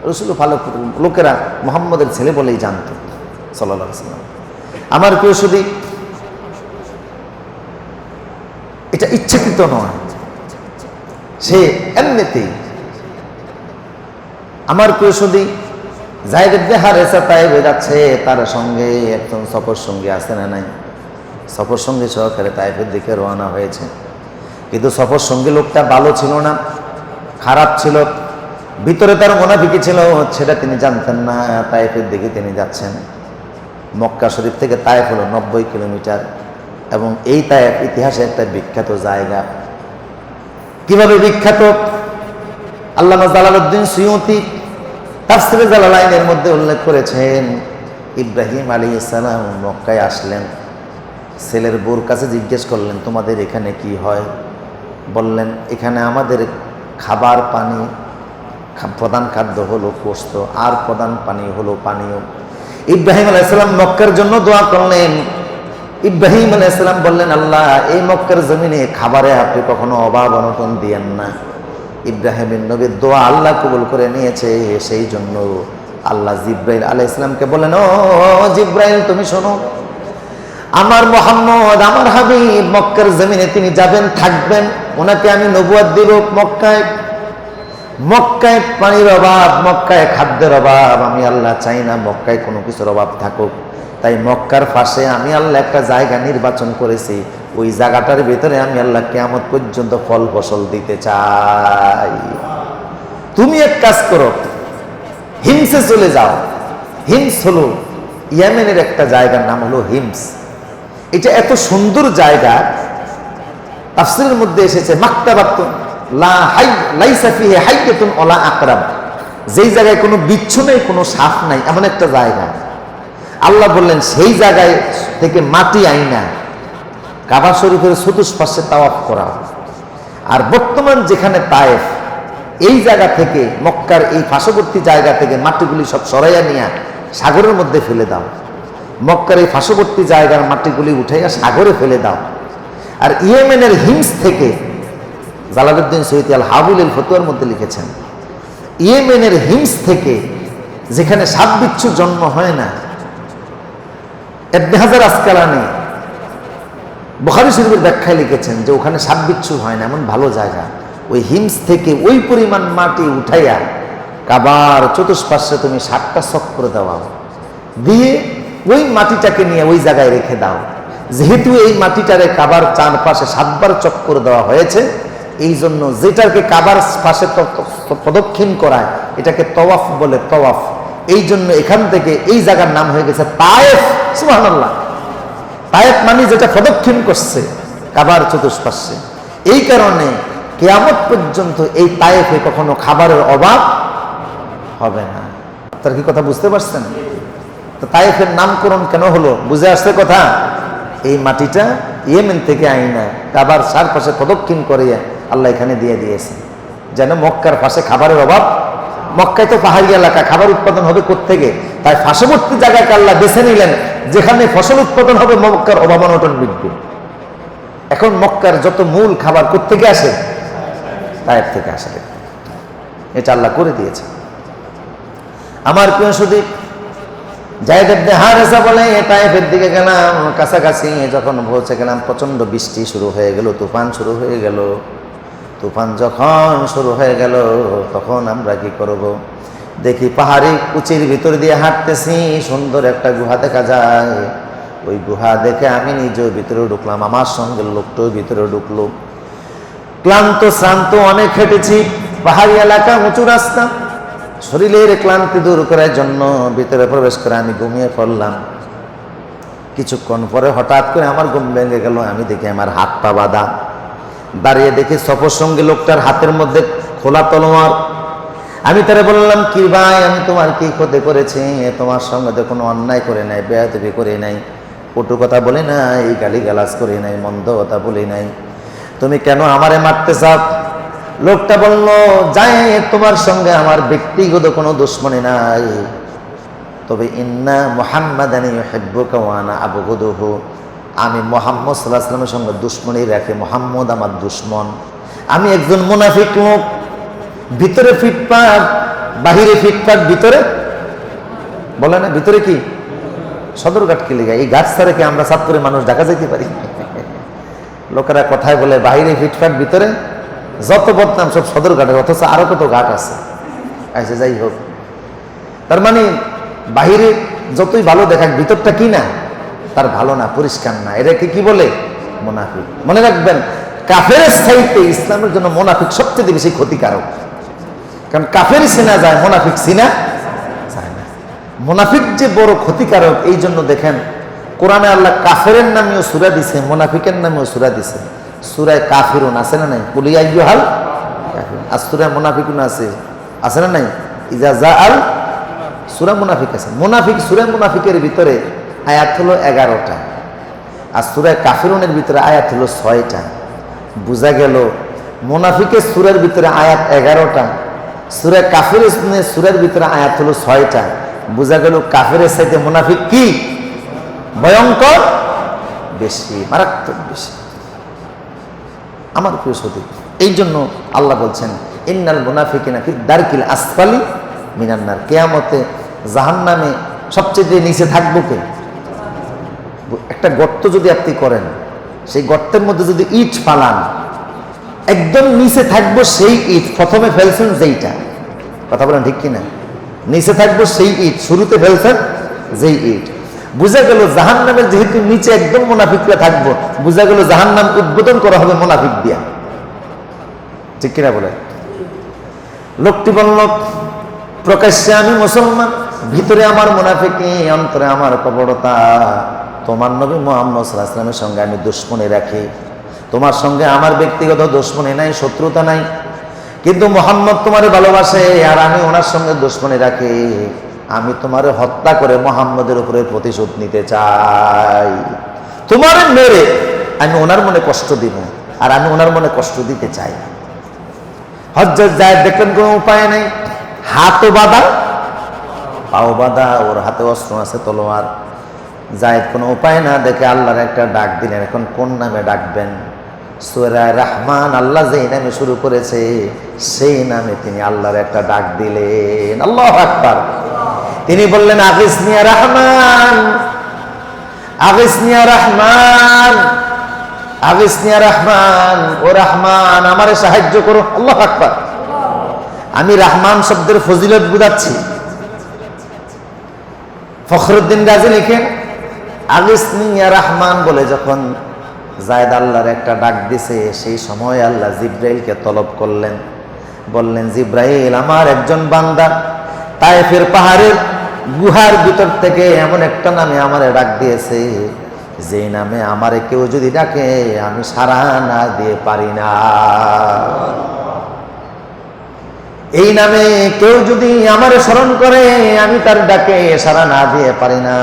রাসূল ভালো লোকেরা মুহাম্মদের ছেলে বলেই জানত সাল্লাল্লাহু আলাইহি ওয়াসাল্লাম। আমার প্রিয় সুধী, এটা ইচ্ছাকৃত নয়, সে এমনিতেই। আমার প্রিয় সুধী, যায়েদ ইবনে হারেসা তায়েফে যাচ্ছে, তার সঙ্গে একজন সফর সঙ্গী আছে না নাই? সফর সঙ্গী সহকারে তায়েফের দিকে রওনা হয়েছে। কিন্তু সফর সঙ্গী লোকটা ভালো ছিল না, খারাপ ছিল। ভিতরে তার মুনাফিকি ছিল সেটা তিনি জানতেন না। তায়েফের দিকে তিনি যাচ্ছেন। মক্কা শরীফ থেকে তায়েফ হলো 90 কিলোমিটার এবং এই তায়েফ ইতিহাসে একটা বিখ্যাত জায়গা। কিভাবে বিখ্যাত? আল্লামা জালালউদ্দিন সুয়ুতি তাফসীরে জালালাইনের মধ্যে উল্লেখ করেছেন, ইব্রাহিম আলাইহিস সালাম মক্কায় আসলেন, ছেলের বউর কাছে জিজ্ঞেস করলেন, তোমাদের এখানে কি হয়? বললেন, এখানে আমাদের খাবার পানি, প্রধান খাদ্য হলো গোশত, আর প্রধান পানি হলো পানীয়। ইব্রাহিম আলাইহিস সালাম মক্কার জন্য দোয়া করলেন। ইব্রাহিম আলাইহিস সালাম বললেন, আল্লাহ, এই মক্কার জমিনে খাবারে আপনি কখনো অভাব অনটন দিয়েন না। ইব্রাহিমের নবীর দোয়া আল্লাহ কবুল করে নিয়েছে। সেই জন্য আল্লাহ জিব্রাইল আলাইহিস সালামকে বললেন, ও জিব্রাইল, তুমি শোনো, আমার মুহাম্মদ, আমার হাবিব মক্কার জমিনে তিনি যাবেন, থাকবেন, ওনাকে আমি নবুয়ত দিব। মক্কায় পানির অভাব, মক্কায় খাদ্যের অভাব আমি আল্লাহ চাই না, মক্কায় কোনো কিছুর অভাব থাকুক। তাই মক্কার পাশে আমি আল্লাহ একটা জায়গা নির্বাচন করেছি, ওই জায়গাটার ভিতরে আমি আল্লাহ কিয়ামত পর্যন্ত ফল ফসল দিতে চাই। তুমি এক কাজ করো, হিমসে চলে যাও। হিমস হলো ইয়েমেনের একটা জায়গার নাম হলো হিমস। এটা এত সুন্দর জায়গা, তাফসীরের মধ্যে এসেছে মাকতাবাতুন লা লাইসা ফিহি হাইয়াতুন ওয়ালা আকরাব, যেই জায়গায় কোনো বিচ্ছু নেই, কোনো সাপ নাই, এমন একটা জায়গা। আল্লাহ বললেন সেই জায়গায় থেকে মাটি আইনা কাবা শরীফের চতুষ্পার্শ্বে তাওয়াফ করা। আর বর্তমান যেখানে তায়েফ, এই জায়গা থেকে মক্কার এই পার্শ্ববর্তী জায়গা থেকে মাটিগুলি সব সরাইয়া নিয়ে সাগরের মধ্যে ফেলে দাও। মক্কার এই পার্শ্ববর্তী জায়গার মাটিগুলি উঠাইয়া সাগরে ফেলে দাও। আর ইয়েমেনের হিমস থেকে, জালালউদ্দিন সুয়ুতি আল হাবুল ফতুয়ার মধ্যে লিখেছেন, ইয়েমেনের হিমস থেকে যেখানে সাপ বিচ্ছু জন্ম হয় না, ইবনে হাজার আসকালানি বুখারী শরীফের ব্যাখ্যায় লিখেছেন যে ওখানে সাপ বিচ্ছু হয় না, এমন ভালো জায়গা। ওই হিমস থেকে ওই পরিমাণ মাটি উঠাইয়া কাবার চতুষ্পার্শ্বে তুমি 7টা চক্র দেওয়া, দিয়ে ওই মাটিটাকে নিয়ে ওই জায়গায় রেখে দাও। যেহেতু এই মাটিটারে কাবার চারপাশে 7বার চক্কর দেওয়া হয়েছে, এই জন্য যেটাকে কাবার পাশে প্রদক্ষিণ করায় এটাকে তওয়াফ বলে, তওয়াফ। এই জন্য এখান থেকে এই জায়গার নাম হয়ে গেছে তায়েফ। সুবহানাল্লাহ। তায়েফ মানে যেটা প্রদক্ষিণ করছে কাবার চতুষ্পার্শ্বে। এই কারণে কিয়ামত পর্যন্ত এই তায়েফে কখনো খাবারের অভাব হবে না। তার কি কথা বুঝতে পারছেন? তো তায়েফের নামকরণ কেন হলো, বুঝে আসছে কথা? এই মাটিটা ইয়েমেন থেকে আইনা কাবার চারপাশে প্রদক্ষিণ করিয়া আল্লাহ এখানে দিয়ে দিয়েছে, যেন মক্কার পাশে খাবারের অভাব। মক্কায় তো পাহাড়ি এলাকা, খাবার উৎপাদন হবে কোত্থেকে? তাই পার্শ্ববর্তী জায়গাকে আল্লাহ বেছে নিলেন, যেখানে ফসল উৎপাদন হবে মক্কার অভাব অনটন মিটবে। এখন মক্কার যত মূল খাবার কোত্থেকে আসে? তায়েফ থেকে আসে। এটা আল্লাহ করে দিয়েছে। আমার প্রিয় সুদীপ, যায়েদ ইবনে হারেসা বলে, তায়েফের দিকে গেলাম, কাছাকাছি যখন পৌঁছে গেলাম প্রচন্ড বৃষ্টি শুরু হয়ে গেল, তুফান শুরু হয়ে গেল। তুফান যখন শুরু হয়ে গেল তখন আমরা কি করব? দেখি পাহাড়ি কুচির ভিতর দিয়ে হাঁটতেছি, সুন্দর একটা গুহা দেখা যায়। ওই গুহা দেখে আমি নিজেও ভিতরে ঢুকলাম, আমার সঙ্গে লোকটাও ভিতরে ঢুকলো। ক্লান্ত শ্রান্ত অনেক হেঁটেছি, পাহাড়ি এলাকা, উঁচু রাস্তা, শরীরের ক্লান্তি দূর করার জন্য ভিতরে প্রবেশ করে আমি ঘুমিয়ে পড়লাম। কিছুক্ষণ পরে হঠাৎ করে আমার ঘুম ভেঙে গেল। আমি দেখি আমার হাত পা বাঁধা, দাঁড়িয়ে দেখি সফর সঙ্গী লোকটার হাতের মধ্যে খোলা তলোয়ার। আমি তারা বললাম, কি ভাই, আমি তোমার কি ক্ষতি করেছি? তোমার সঙ্গে তো কোনো অন্যায় করে নাই, বেয়াদবি করে নাই, কটু কথা বলি নাই, গালি গালাজ করি নাই, মন্দ কথা বলি নাই, তুমি কেন আমারে মারতে চাও? লোকটা বলল, যাই, তোমার সঙ্গে আমার ব্যক্তিগত কোনো দুশ্মনী নাই, তবে ইন্না মুহাম্মাদান ইউহিব্বুকা ওয়া আনা আবগুদুহু, আমি মুহাম্মদ সাল্লাল্লাহু আলাইহি ওয়াসাল্লামের সঙ্গে দুশ্মনী রাখি, মুহাম্মদ আমার দুশ্মন। আমি একজন মুনাফিক লোক, ভিতরে ফিটপাট, বাহিরে ফিটপাট, ভিতরে বলে না, ভিতরে কি সদরঘাট কি লিগা? এই গাছ ছাড়া কি আমরা চাঁদপুরের মানুষ ঢাকা যেতে পারি? লোকেরা কথায় বলে বাহিরে ফিটপাট, ভিতরে যত বদনাম সব সদরঘাটের, অথচ আরো কত ঘাট আছে। আচ্ছা, যাই হোক, তার মানে বাহিরে যতই ভালো দেখাক, ভিতরটা কি না, তার ভালো না, পরিষ্কার না। এটাকে কি বলে? মুনাফিক। মনে রাখবেন, কাফেরের চাইতে ইসলামের জন্য মুনাফিক সবচেয়ে বেশি ক্ষতিকারক। কারণ কাফেরই চেনা যায়, মুনাফিক চিনা যায় না। মুনাফিক যে বড় ক্ষতিকারক, এই জন্য দেখেন কোরআনে আল্লাহ কাফেরের নামেও সূরা দিছে, মুনাফিকের নামেও সূরা দিছে। সূরায় কাফিরুন আছে না নাই? কুল ইয়া আইয়ুহাল কাফিরুন। আর সূরায় মুনাফিকুন আছে না নাই? ইজা জাআল সূরা মুনাফিক আছে। মুনাফিক, সূরা মুনাফিকের ভিতরে আয়াত হলো 11টা, আর সূরা কাফিরুনের ভিতরে আয়াত হলো 6টা। বোঝা গেল মুনাফিকের সূরার ভিতরে আয়াত 11টা, সূরা কাফিরের সূরার ভিতরে আয়াত হলো 6টা। বোঝা গেল কাফিরের চাইতে মুনাফিক কি ভয়ঙ্কর বেশি, মারাত্মক বেশি। আমার প্রিয় সতী, এই জন্য আল্লাহ বলছেন ইন্নাল মুনাফিকিনা ফি দারকিল আসফালি মিনান নার। কিয়ামতে জাহান্নামে সবচেয়ে নিচে থাকবো কে? একটা গর্ত যদি আপনি করেন, সেই গর্তের মধ্যে যদি ইট ফালান, একদম নিচে থাকবো সেই ইট প্রথমে ফেলছেন যেইটা। কথা বলেন ঠিক কিনা? নিচে থাকবো সেই ইট শুরুতে ফেলছেন যেই ইট। বুঝা গেল জাহান্নামের যেহেতু নিচে একদম মুনাফিকরা থাকবো, বুঝা গেল জাহান্নাম উদ্বোধন করা হবে মুনাফিক দিয়া। ঠিক কিনা বলে? লোকটি বলল প্রকাশ্যে আমি মুসলমান, ভিতরে আমার মুনাফিকি, অন্তরে আমার কপটতা। তোমার নবী মুহাম্মদ সাল্লাল্লাহু আলাইহি ওয়াসাল্লামের সঙ্গে আমি দুশমনী রাখি, তোমার সঙ্গে আমার ব্যক্তিগত দুশমনী নাই, শত্রুতা নাই, কিন্তু মুহাম্মদ তোমারে ভালোবাসে আর আমি ওনার সঙ্গে দুশমনী রাখি। আমি তোমারে হত্যা করে মুহাম্মদের উপরে প্রতিশোধ নিতে চাই। তোমারে মেরে আমি ওনার মনে কষ্ট দিব, আর আমি ওনার মনে কষ্ট দিতে চাই। হযরত যায়েদ দেখলেন কোনো উপায় নেই, হাতও বাঁধা পাও বাঁধা, ওর হাতে অস্ত্র আছে তলোয়ার। যায়েদ কোনো উপায় না দেখে আল্লাহর একটা ডাক দিলেন। এখন কোন নামে ডাকবেন? সূরা রহমান, আল্লাহ যেই নামে শুরু করেছে সেই নামে তিনি আল্লাহর একটা ডাক দিলেন। আল্লাহু আকবার। তিনি বললেন আগিসনি ইয়া রহমান, আগিসনি ইয়া রহমান, আগিসনি ইয়া রহমান, ও রহমান আমারে সাহায্য করো। আল্লাহু আকবার। আমি রহমান শব্দের ফজিলত বুঝাচ্ছি। ফখরুদ্দিন রাজি লিখেন আগিসনি ইয়া রহমান বলে যখন যায়েদ আল্লাহর একটা ডাক দিছে, সেই সময় আল্লাহ জিব্রাইলকে তলব করলেন। বললেন জিব্রাইল, আমার একজন বান্দা তায়েফের পাহাড়ের গুহার ভিতর থেকে এমন একটা নামে আমারে ডাক দিয়েছে, যেই নামে আমারে কেউ যদি ডাকে আমি সাড়া না দিয়ে পারি না। এই নামে কেউ যদি আমারে স্মরণ করে আমি তার ডাকে সাড়া না দিয়ে পারি না।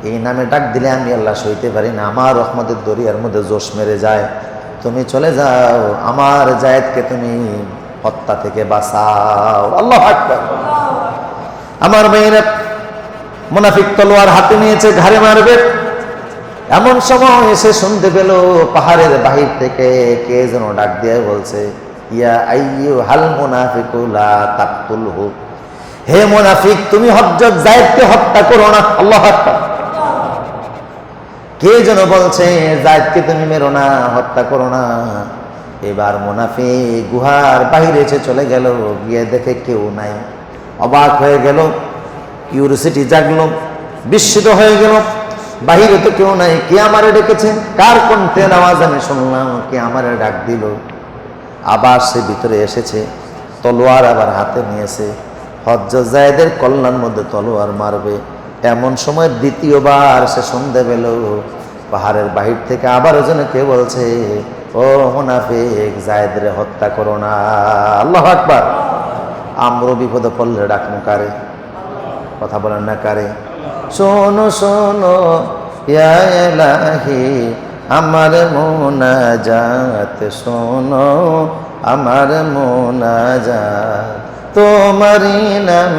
এই নামে ডাক দিলে আমি আল্লাহ সইতে পারি না, আমার রহমতের দরিয়ার মধ্যে জোশ মেরে যায়। তুমি চলে যাও, আমার যায়েদকে তুমি হত্যা থেকে বাঁচাও। আল্লাহু আকবার। আমার মেয়েরা মুনাফিক তলোয়ার হাতে নিয়েছে, ঘাড়ে মারবে। এমন সময় এসে শুনতে পেল পাহাড়ের বাহির থেকে কে যেন ডাক দিয়ে বলছে, ইয়া আইয়ুহাল মুনাফিকু লা তাকতুলহু, হে মুনাফিক তুমি হযরত যায়েদকে হত্যা করো না। আল্লাহু আকবার। কে যেন বলছে যায়েদকে তুমি মেরো না, হত্যা করো না। এবার মুনাফিক গুহার বাহিরে এসে চলে গেল, গিয়ে দেখে কেউ নাই। অবাক হয়ে গেল, কিউরিওসিটি জাগলো, বিস্মিত হয়ে গেল। বাহিরে তো কেউ নাই, কে আমারে ডেকেছে? কার কণ্ঠের আওয়াজ আমি শুনলাম? কে আমারে ডাক দিল? আবার সে ভিতরে এসেছে, তলোয়ার আবার হাতে নিয়েছে। হযরত যায়েদের কল্যাণ মধ্যে তলোয়ার মারবে। এমন সময় দ্বিতীয়বার সে শুনতে পেল পাহাড়ের বাহির থেকে আবার ওজন কে বলছে, ও মুনাফিক যায়েদরে হত্যা করো না। আল্লাহু আকবার। আমরা বিপদে পড়লে ডাকমু কারে? কথা বলেন না কারে? শোনো শোনো ইয়া ইলাহি আমার মুনাজাত, শোনো আমার মুনাজাত, তোমারি নাম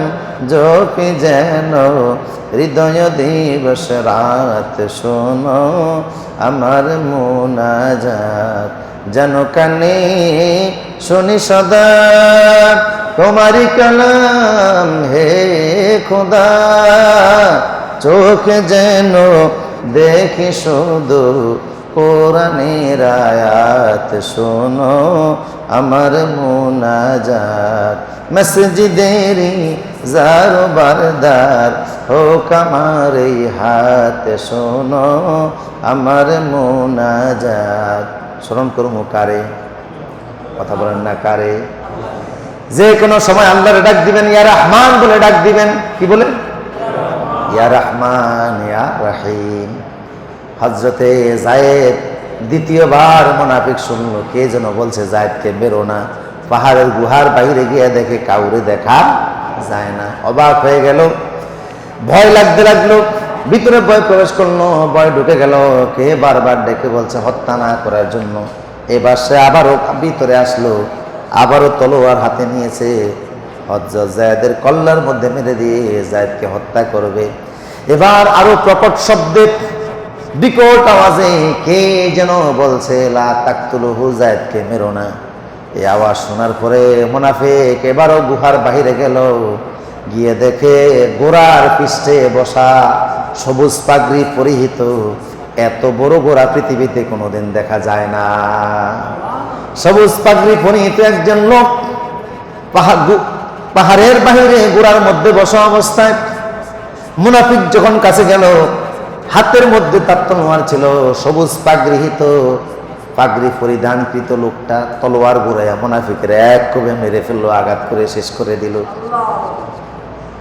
জপি যেন হৃদয় দিবস রাত, শোনো আমার মুনাজাত, যেন কানে শুনি সদা তোমারি কালাম হে খোদা, চোখে যেন দেখি শুধু কোরআনের আয়াত, শোনো আমার মুনাজাত, মসজিদেরি জারো বারদার হোক আমার এই হাত, শোনো আমার মুনাজাত। স্মরণ করবো কারে? কথা বলেন না কারে? যে কোনো সময় আল্লাহরে ডাক দিবেন, ইয়া রহমান বলে ডাক দিবেন। কি বলে? ইয়া রহমান ইয়া রহিম। হযরতে যায়েদ দ্বিতীয়বার মুনাফিক শুনলো, কে যেন বলছে যায়েদকে বেরো না। পাহাড়ের গুহার বাইরে গিয়ে দেখে কাউরে দেখা যায় না। অবাক হয়ে গেল, ভয় লাগতে লাগলো, ভিতরে ভয় প্রবেশ করলো, ভয় ঢুকে গেল। কে বারবার ডেকে বলছে হত্যা না করার জন্য। এবার সে আবারও ভিতরে আসলো, আবারও তলোয়ার হাতে নিয়েছে, হযরত যায়েদের কল্লার মধ্যে মেরে দিয়ে যায়েদকে হত্যা করবে। এবার আরো প্রকট শব্দে, বিকট আওয়াজে কে যেন বলছে লা তাকতুলুহু, যায়েদকে মেরো না। এই আওয়াজ শোনার পরে মুনাফিক এবারও গুহার বাহিরে গেল, গিয়ে দেখে ঘোড়ার পৃষ্ঠে বসা, সবুজ পাগড়ি পরিহিত, এত বড় ঘোড়া পৃথিবীতে কোনোদিন দেখা যায় না। সবুজ পাগড়ি পরিহিত একজন লোক পাহাড়ের বাহিরে ঘোড়ার মধ্যে বসা অবস্থায় মুনাফিক যখন কাছে গেল, হাতের মধ্যে তার তলোয়ার ছিল, সবুজ পাগড়ি পরিধানকৃত লোকটা তলোয়ার ঘুরাইয়া মুনাফিকের এক কোবে মেরে ফেললো, আঘাত করে শেষ করে দিল।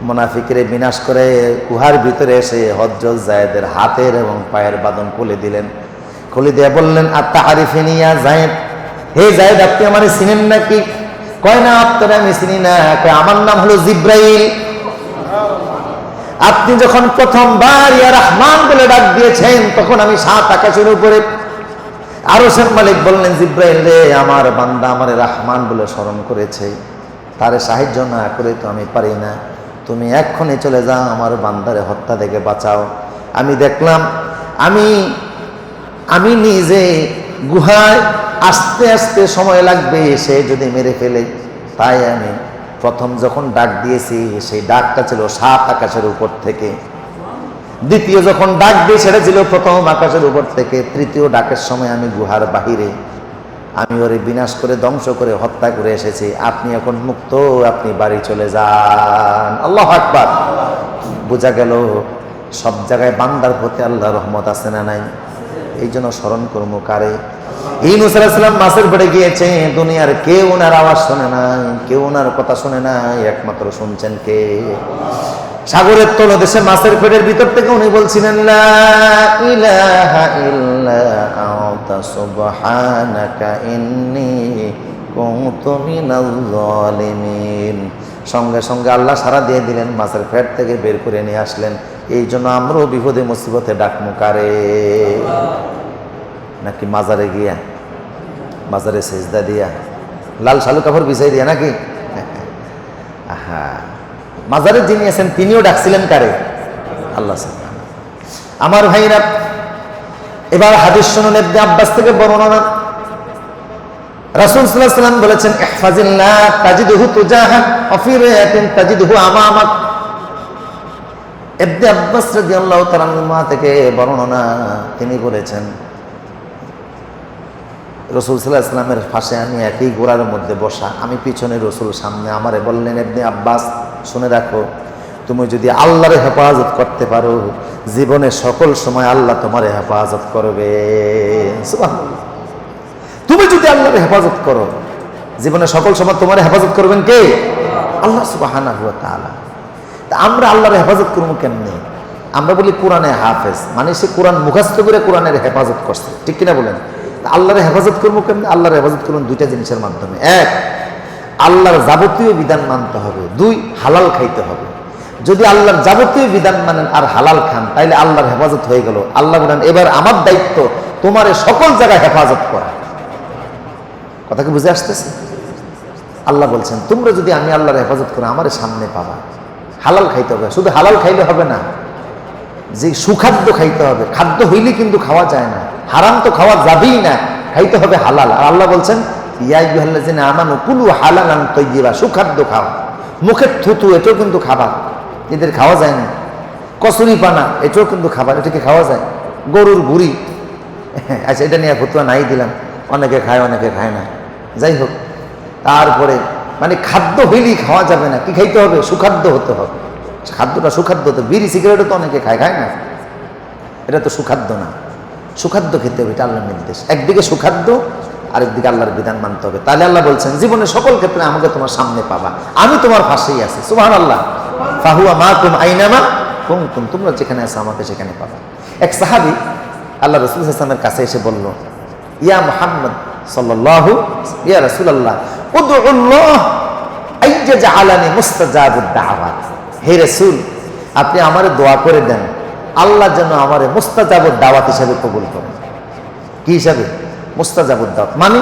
মুনাফিকের বিনাশ করে গুহার ভিতরে এসে হযরত যায়েদের হাতের এবং পায়ের বাঁধন খুলে দিলেন। খুলে দিয়ে বললেন আতারিফিনি ইয়া যায়েদ, হে যায়েদ আপনি আমারে চিনেন নাকি? কয় না, আপনারা আমি চিনি না। আমার নাম হলো জিব্রাইল। আপনি যখন প্রথমবার ইয়া রহমান বলে ডাক দিয়েছেন, তখন আমি 7 আকাশের উপরে আরশের মালিক বললেন, জিব্রাইল রে, আমার বান্দা আমারে রহমান বলে স্মরণ করেছে, তারে সাহায্য না করে তো আমি পারি না। তুমি এক্ষুনি চলে যাও, আমার বান্দারে হত্যা থেকে বাঁচাও। আমি দেখলাম আমি নিজে গুহায় আস্তে আস্তে সময় লাগবে, সে যদি মেরে ফেলে। তাই আমি প্রথম যখন ডাক দিয়েছি, সেই ডাকটা ছিল 7 আকাশের উপর থেকে। দ্বিতীয় যখন ডাক দিয়ে, সেটা ছিল প্রথম আকাশের উপর থেকে। তৃতীয় ডাকের সময় আমি গুহার বাহিরে, আমি ওরে বিনাশ করে ধ্বংস করে হত্যা করে এসেছি। আপনি এখন মুক্ত, আপনি বাড়ি চলে যান। আল্লাহু আকবার। বোঝা গেল সব জায়গায় বান্দার প্রতি আল্লাহর রহমত আছে না নাই? এই জন্য স্মরণ করবো কারে? ইউনূস আলাইহিস সালাম মাছের পেটে গিয়েছে, দুনিয়ার কেউ ওনার আওয়াজ শোনে নাই, কেউ ওনার কথা শোনে নাই, একমাত্র শুনছেন কে? সাগরের তলদেশে মাছের পেটের ভিতর থেকে উনি বলছিলেন লা ইলাহা ইল্লা আনতা সুবহানাকা ইন্নী কুনতু মিনাল যালিমিন। সঙ্গে সঙ্গে আল্লাহ সাড়া দিয়ে দিলেন, মাছের পেট থেকে বের করে নিয়ে আসলেন। এই জন্য আমরাও বিপদে মুসিবতে ডাকমু কারে? নাকি মাজারে গিয়া, মাজারে সেজদা দিয়া, লাল শালু কাপড় বিছাই দিয়া নাকি? হ্যাঁ, মাজারে যিনি আছেন তিনিও ডাকছিলেন কারে? আল্লাহ। আমার ভাইরা, এবার হাদিস শুনুন, ইবনে আব্বাস থেকে বর্ণনা। রাসূল সাল্লাল্লাহু আলাইহি ওয়াসাল্লাম বলেছেন, ইহফাজিল্লাহ তাজিদহু তুজাহাক ওয়া ফি রিওয়ায়াতিন তাজিদহু আমামাক। ইবনে আব্বাস রাদিয়াল্লাহু তাআলা আনহু থেকে বর্ণনা, তিনি বলেছেন রাসূল সাল্লাল্লাহু আলাইহি ওয়াসাল্লামের পাশে আমি একই ঘোড়ার মধ্যে বসা, আমি পিছনে, রাসূল সামনে। আমারে বললেন, ইবনে আব্বাস শুনে রাখো, তুমি যদি আল্লাহর হেফাজত করতে পারো, জীবনে সকল সময় আল্লাহ তোমার হেফাজত করবে। সুবহানাল্লাহ। তুমি যদি আল্লাহর হেফাজত করো, জীবনে সকল সময় তোমার হেফাজত করবেন কে? আল্লাহ সুবহানাহু ওয়া তাআলা। তা আমরা আল্লাহর হেফাজত করবো কেমনে? আমরা বলি কোরআনে হাফেজ, মানে সে কোরআন মুখস্থ করে কোরআনের হেফাজত করছে, ঠিক কিনা বলেন? আল্লাহর হেফাজত করবো কেমনে? আল্লাহর হেফাজত করুন দুইটা জিনিসের মাধ্যমে। এক, আল্লাহর যাবতীয় বিধান মানতে হবে। দুই, হালাল খাইতে হবে। যদি আল্লাহর যাবতীয় বিধান মানেন আর হালাল খান, তাইলে আল্লাহর হেফাজত হয়ে গেল। আল্লাহ বলেন, এবার আমার দায়িত্ব তোমার সকল জায়গায় হেফাজত করা। কথা কি বুঝে আসতেছে? আল্লাহ বলছেন, তোমরা যদি আমি আল্লাহর হেফাজত করো, আমার সামনে পাবা। হালাল খাইতে হবে। শুধু হালাল খাইলে হবে না, যে সুখাদ্য খাইতে হবে। খাদ্য হইলে কিন্তু খাওয়া যায় না, হারাম তো খাওয়া যাবেই না, খাইতে হবে হালাল। আর আল্লাহ বলছেন, ইয়া আইয়ুহাল্লাযিনা আমানু কুলু হালালান তাইয়্যিবা, সুখাদ্য খাও। মুখের থুতু, এটাও কিন্তু খাবার, এদের খাওয়া যায় না। কচুরি পানা, এটাও কিন্তু খাবার, এটাকে খাওয়া যায়। গরুর গুড়ি, আচ্ছা এটা নিয়ে ফতুয়া নাই দিলাম, অনেকে খায় অনেকে খায় না, যাই হোক। তারপরে মানে খাদ্য হইলেই খাওয়া যাবে না, কি খাইতে হবে? সুখাদ্য হতে হবে। খাদ্যটা সুখাদ্য হতে, বিড়ি সিগারেটও তো অনেকে খায়, খায় না? এটা তো সুখাদ্য না, সুখাদ্য খেতে হবে, এটা আল্লাহর নির্দেশ। একদিকে সুখাদ্য, আরেকদিকে আল্লাহর বিধান মানতে হবে। তাহলে আল্লাহ বলছেন জীবনে সকল ক্ষেত্রে আমাকে তোমার সামনে পাবা, আমি তোমার পাশেই আছি। সুবহানাল্লাহ। ফাহুয়া মাকুম আইনামা কুনতুম, তোমরা যেখানে আছো আমাকে সেখানে পাবা। এক সাহাবী আল্লাহ রাসূল সাল্লাল্লাহু আলাইহি ওয়াসাল্লামের কাছে এসে বলল, ইয়া মুহাম্মদ সাল্লাল্লাহু ইয়া রাসূলুল্লাহ উদউল্লাহ আইয়াজআলানি মুস্তাজাবুদ দাওয়াত। হে রাসূল, আপনি আমারে দোয়া করে দেন আল্লাহ যেন আমারে মুস্তাজাবুদ দাওয়াত হিসেবে কবুল করেন। কি হিসাবে? মুস্তাজাবুদ দাওয়াত মানে,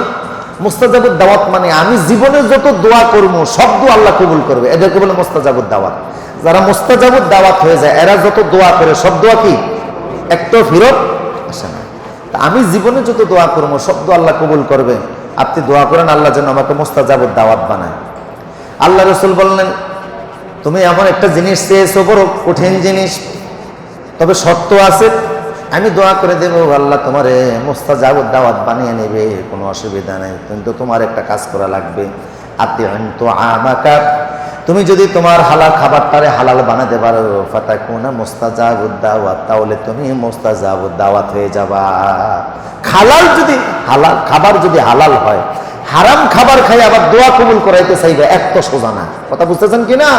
মুস্তাজাবুদ দাওয়াত মানে আমি জীবনে যত দোয়া করবো সব দোয়া আল্লাহ কবুল করবে, এদেরকে বলে মুস্তাজাবুদ দাওয়াত। যারা মুস্তাজাবুদ দাওয়াত হয়ে যায় এরা যত দোয়া করে সব দোয়া কি একটাও ফেরত আসে না। তা আমি জীবনে যত দোয়া করবো সব দোয়া আল্লাহ কবুল করবে, আপনি দোয়া করেন আল্লাহ যেন আমাকে মুস্তাজাবুদ দাওয়াত বানায়। আল্লাহ রাসূল বললেন, তুমি এমন একটা জিনিস চেয়েছো, বড় কঠিন জিনিস, তবে শর্ত আছে, আমি দোয়া করে দেবো আল্লাহ তোমারে মুস্তাজাবুদ দাওয়াত বানিয়ে নেবে, কোনো অসুবিধা নেই, কিন্তু তোমার একটা কাজ করা লাগবে। আতিআনতু আমাকা, তুমি যদি তোমার হালাল খাবারটারে হালাল বানাতে পারো, ফাতাকুনা মুস্তাজাবুদ দাওয়াত, তাহলে তুমি মুস্তাজাবুদ দাওয়াত হয়ে যাবা। হালাল যদি হালাল খাবার যদি হালাল হয়, হারাম খাবার খাই আবার দোয়া কবুল করাইতে চাইবে, এক তো সোজা না। কথা বুঝতেছেন কিনা?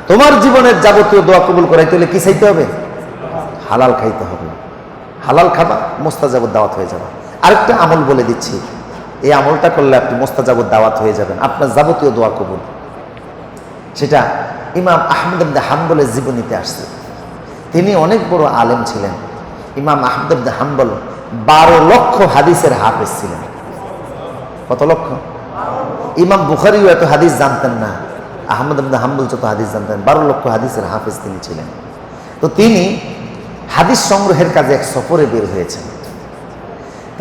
তোমার জীবনের যাবতীয় দোয়া কবুল করাইতে হলে কি চাইতে হবে? হালাল খাইতে হবে, হালাল খাবা, মুস্তাজাবুদ দাওয়াত হয়ে যাবে। আরেকটা আমল বলে দিচ্ছি, এই আমলটা করলে আপনি মুস্তাজাবুদ দাওয়াত হয়ে যাবেন, আপনার যাবতীয় দোয়া কবুল। সেটা ইমাম আহমদ ইবনে হাম্বলের জীবনীতে আসছে। তিনি অনেক বড় আলেম ছিলেন। ইমাম আহমদ ইবনে হাম্বল 12 লক্ষ হাদিসের হাফেজ ছিলেন। কত লক্ষ? ইমাম বুখারীও এত হাদিস জানতেন না, আহমদ ইবনে হাম্বল যত হাদিস জানতেন, 12 লক্ষ হাদিসের হাফেজ তিনি ছিলেন। তো তিনি হাদিস সংগ্রহের কাজে এক সফরে বের হয়েছেন।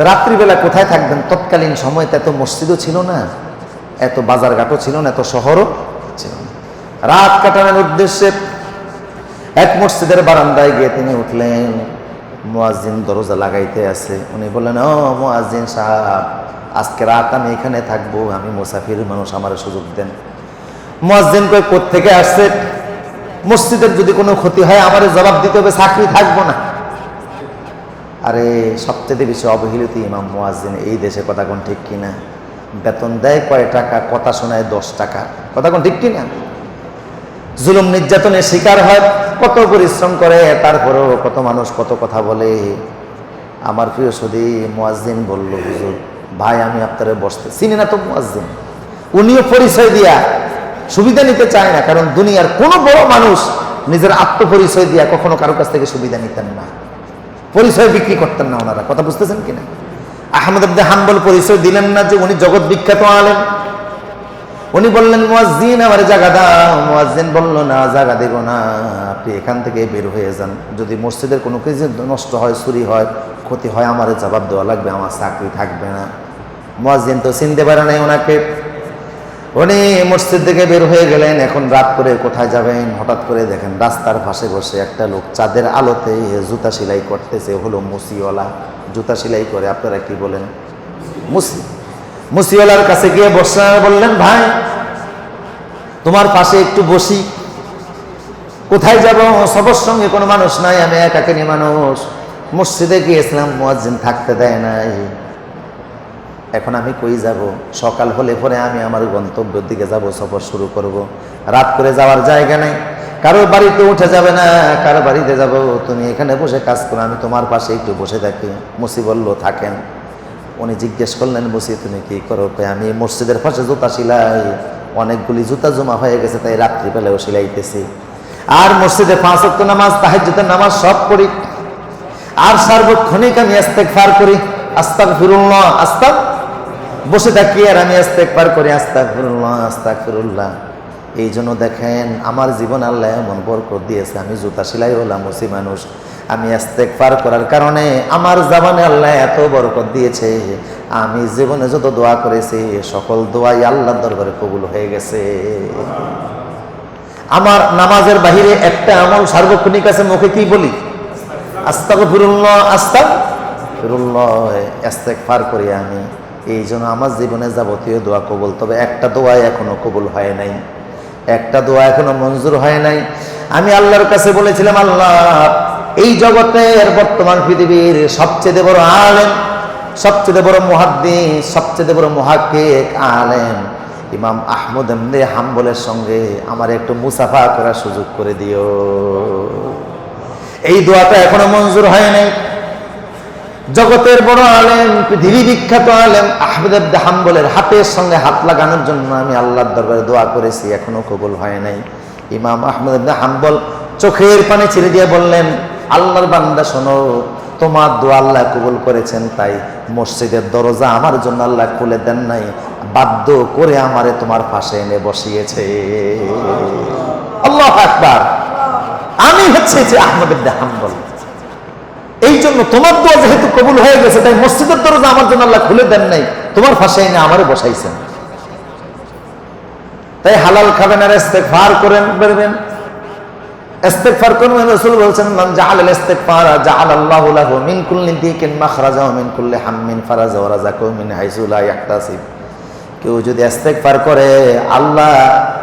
রাত্রিবেলা কোথায় থাকবেন? তৎকালীন সময়তে এত মসজিদও ছিল না, এত বাজারঘাটও ছিল না, এত শহরও ছিল না। রাত কাটানোর উদ্দেশ্যে এক মসজিদের বারান্দায় গিয়ে তিনি উঠলেন। মুয়াজ্জিন দরজা লাগাইতে আছে। উনি বললেন, ও মুয়াজ্জিন সাহেব, আজকে রাত আমি এখানে থাকবো, আমি মুসাফির মানুষ, আমার সুযোগ দেন। মুয়াজ্জিন কই কোত্থেকে আসছে? মসজিদের যদি কোনো ক্ষতি হয় আমারে জবাব দিতে হবে, চাকরি থাকবো না। আরে সবচেয়ে বেশি অবহেলিত ইমাম মুয়াজ্জিন এই দেশে, কথা কোন ঠিক কিনা? বেতন দেয় কয় টাকা, কথা শোনায় 10 টাকা, কথা কোন ঠিক কিনা? জুলুম নির্যাতনের শিকার হয়, কত পরিশ্রম করে, তারপরেও কত মানুষ কত কথা বলে। আমার প্রিয় সুধী, মুয়াজ্জিন বলল, হুজুর ভাই আমি আপনারে বসতে চিনি না তো মুয়াজ্জিন। উনিও পরিচয় দিয়া সুবিধা নিতে চায় না, কারণ দুনিয়ার কোনো বড় মানুষ নিজের আত্মপরিচয় দিয়া কখনো কারো কাছ থেকে সুবিধা নিতেন না, পরিচয় বিক্রি করতেন না ওনারা। কথা বুঝতেছেন কিনা? আহমদ ইবনে হাম্বল পরিচয় দিলেন না যে উনি জগৎ বিখ্যাত আলেম। উনি বললেন, মুয়াজ্জিন আমার জায়গা দাও। মুয়াজ্জিন বলল, না জায়গা দেব না, আপনি এখান থেকে বের হয়ে যান। যদি মসজিদের কোনো কিছু নষ্ট হয়, চুরি হয়, ক্ষতি হয়, আমার জবাব দেওয়া লাগবে, আমার চাকরি থাকবে না। মুয়াজ্জিন তো চিনতে পারে নাই ওনাকে। উনি মসজিদ থেকে বের হয়ে গেলেন। এখন রাত করে কোথায় যাবেন? হঠাৎ করে দেখেন রাস্তার পাশে বসে একটা লোক চাঁদের আলোতে জুতা সেলাই করতেছে। হলো মুসিওয়ালা, জুতা সেলাই করে, আপনারা কি বলেন? মুসিওয়ালার কাছে গিয়ে বসে বললেন, ভাই তোমার পাশে একটু বসি। কোথায় যাব? সবার সঙ্গে কোনো মানুষ নাই, আমি একাকিনী মানুষ। মসজিদে গিয়েছিলাম, মুয়াজ্জিন থাকতে দেয় নাই, এখন আমি কই যাব? সকাল হলে পরে আমি আমার গন্তব্যের দিকে যাব, সফর শুরু করব। রাত করে যাওয়ার জায়গা নেই, কারোর বাড়িতে উঠে যাবে না, কারো বাড়িতে যাব, তুমি এখানে বসে কাজ করো, আমি তোমার পাশে একটু বসে থাকি। মুসি বলল, থাকেন। উনি জিজ্ঞেস করলেন, মুসি তুমি কি করো? আমি মসজিদের পাশে জুতা সেলাই, অনেকগুলি জুতা জমা হয়ে গেছে, তাই রাত্রিবেলাও সেলাইতেছি। আর মসজিদে 5 ওয়াক্ত নামাজ, তাহাজ্জুদের নামাজ সব পড়ি। আর সার্বক্ষণিক আমি ইস্তেগফার করি, আস্তাগফিরুল্লাহ, বসে থাকি আর আমি ইস্তেগফার করি, আস্তাগফিরুল্লাহ আস্তাগফিরুল্লাহ। এই জন্য দেখেন আমার জীবন আল্লাহ এমন বরকত দিয়েছে। আমি জুতা সেলাই হলাম, মুসি মানুষ, আমি ইস্তেগফার করার কারণে আমার জবানে আল্লাহ এত বরকত দিয়েছে। আমি জীবনে যত দোয়া করেছি সকল দোয়াই আল্লাহর দরবারে কবুল হয়ে গেছে। আমার নামাজের বাহিরে একটা আমল সার্বক্ষণিক আছে, মুখে কি বলি? আস্তাগফিরুল্লাহ আস্তাগফিরুল্লাহ, ইস্তেগফার করি আমি। এই জন্য আমার জীবনে যাবতীয় দোয়া কবুল। তবে একটা দোয়া এখনো কবুল হয় নাই, একটা দোয়া এখনো মঞ্জুর হয় নাই। আমি আল্লাহর কাছে বলেছিলাম, আল্লাহ এই জগতের বর্তমান পৃথিবীর সবচেয়ে বড় আলেম, সবচেয়ে বড় মুহাদ্দিস, সবচেয়ে বড় মুহাক্কিক আলেম ইমাম আহমদ ইবনে হাম্বলের সঙ্গে আমার একটু মুসাফা করার সুযোগ করে দিও। এই দোয়াটা এখনো মঞ্জুর হয় নাই। জগতের বড় আলেম, পৃথিবী বিখ্যাত আলেম আহমদ ইবনে হাম্বলের হাতের সঙ্গে হাত লাগানোর জন্য আমি আল্লাহর দরবারে দোয়া করেছি, এখনো কবুল হয় নাই। ইমাম আহমদ ইবনে হাম্বল চোখের পানি ছেড়ে দিয়ে বললেন, আল্লাহর বান্দা শোনো, তোমার দোয়া আল্লাহ কবুল করেছেন, তাই মসজিদের দরজা আমার জন্য আল্লাহ খুলে দেন নাই, বাধ্য করে আমারে তোমার পাশে এনে বসিয়েছে। আল্লাহু আকবার। আমি হচ্ছে যে আহমদ ইবনে হাম্বল, এই জন্য তোমার দোয়া যেহেতু কবুল হয়ে গেছে, তাই মসজিদের দরজা আমার জন্য আল্লাহ খুলে দেন নাই, তোমার পাশে এনে আমারে বসাইছেন। তাই হালাল খাবেন আর ইস্তেগফার করেন, বেরবেন ইস্তেগফার করবেন। রাসূল বলেছেন, মান জাআলাল ইস্তিগফার জাআলাল্লাহু লাহু মিন কুল্লি দিকিন মাখরাজা ওয়া মিন কুল্লি হাম্মিন ফারাজা ওয়া রাযাকাহু মিন হাইসু লা ইয়াহতাসিব। কেউ যদি ইস্তেগফার করে, আল্লাহ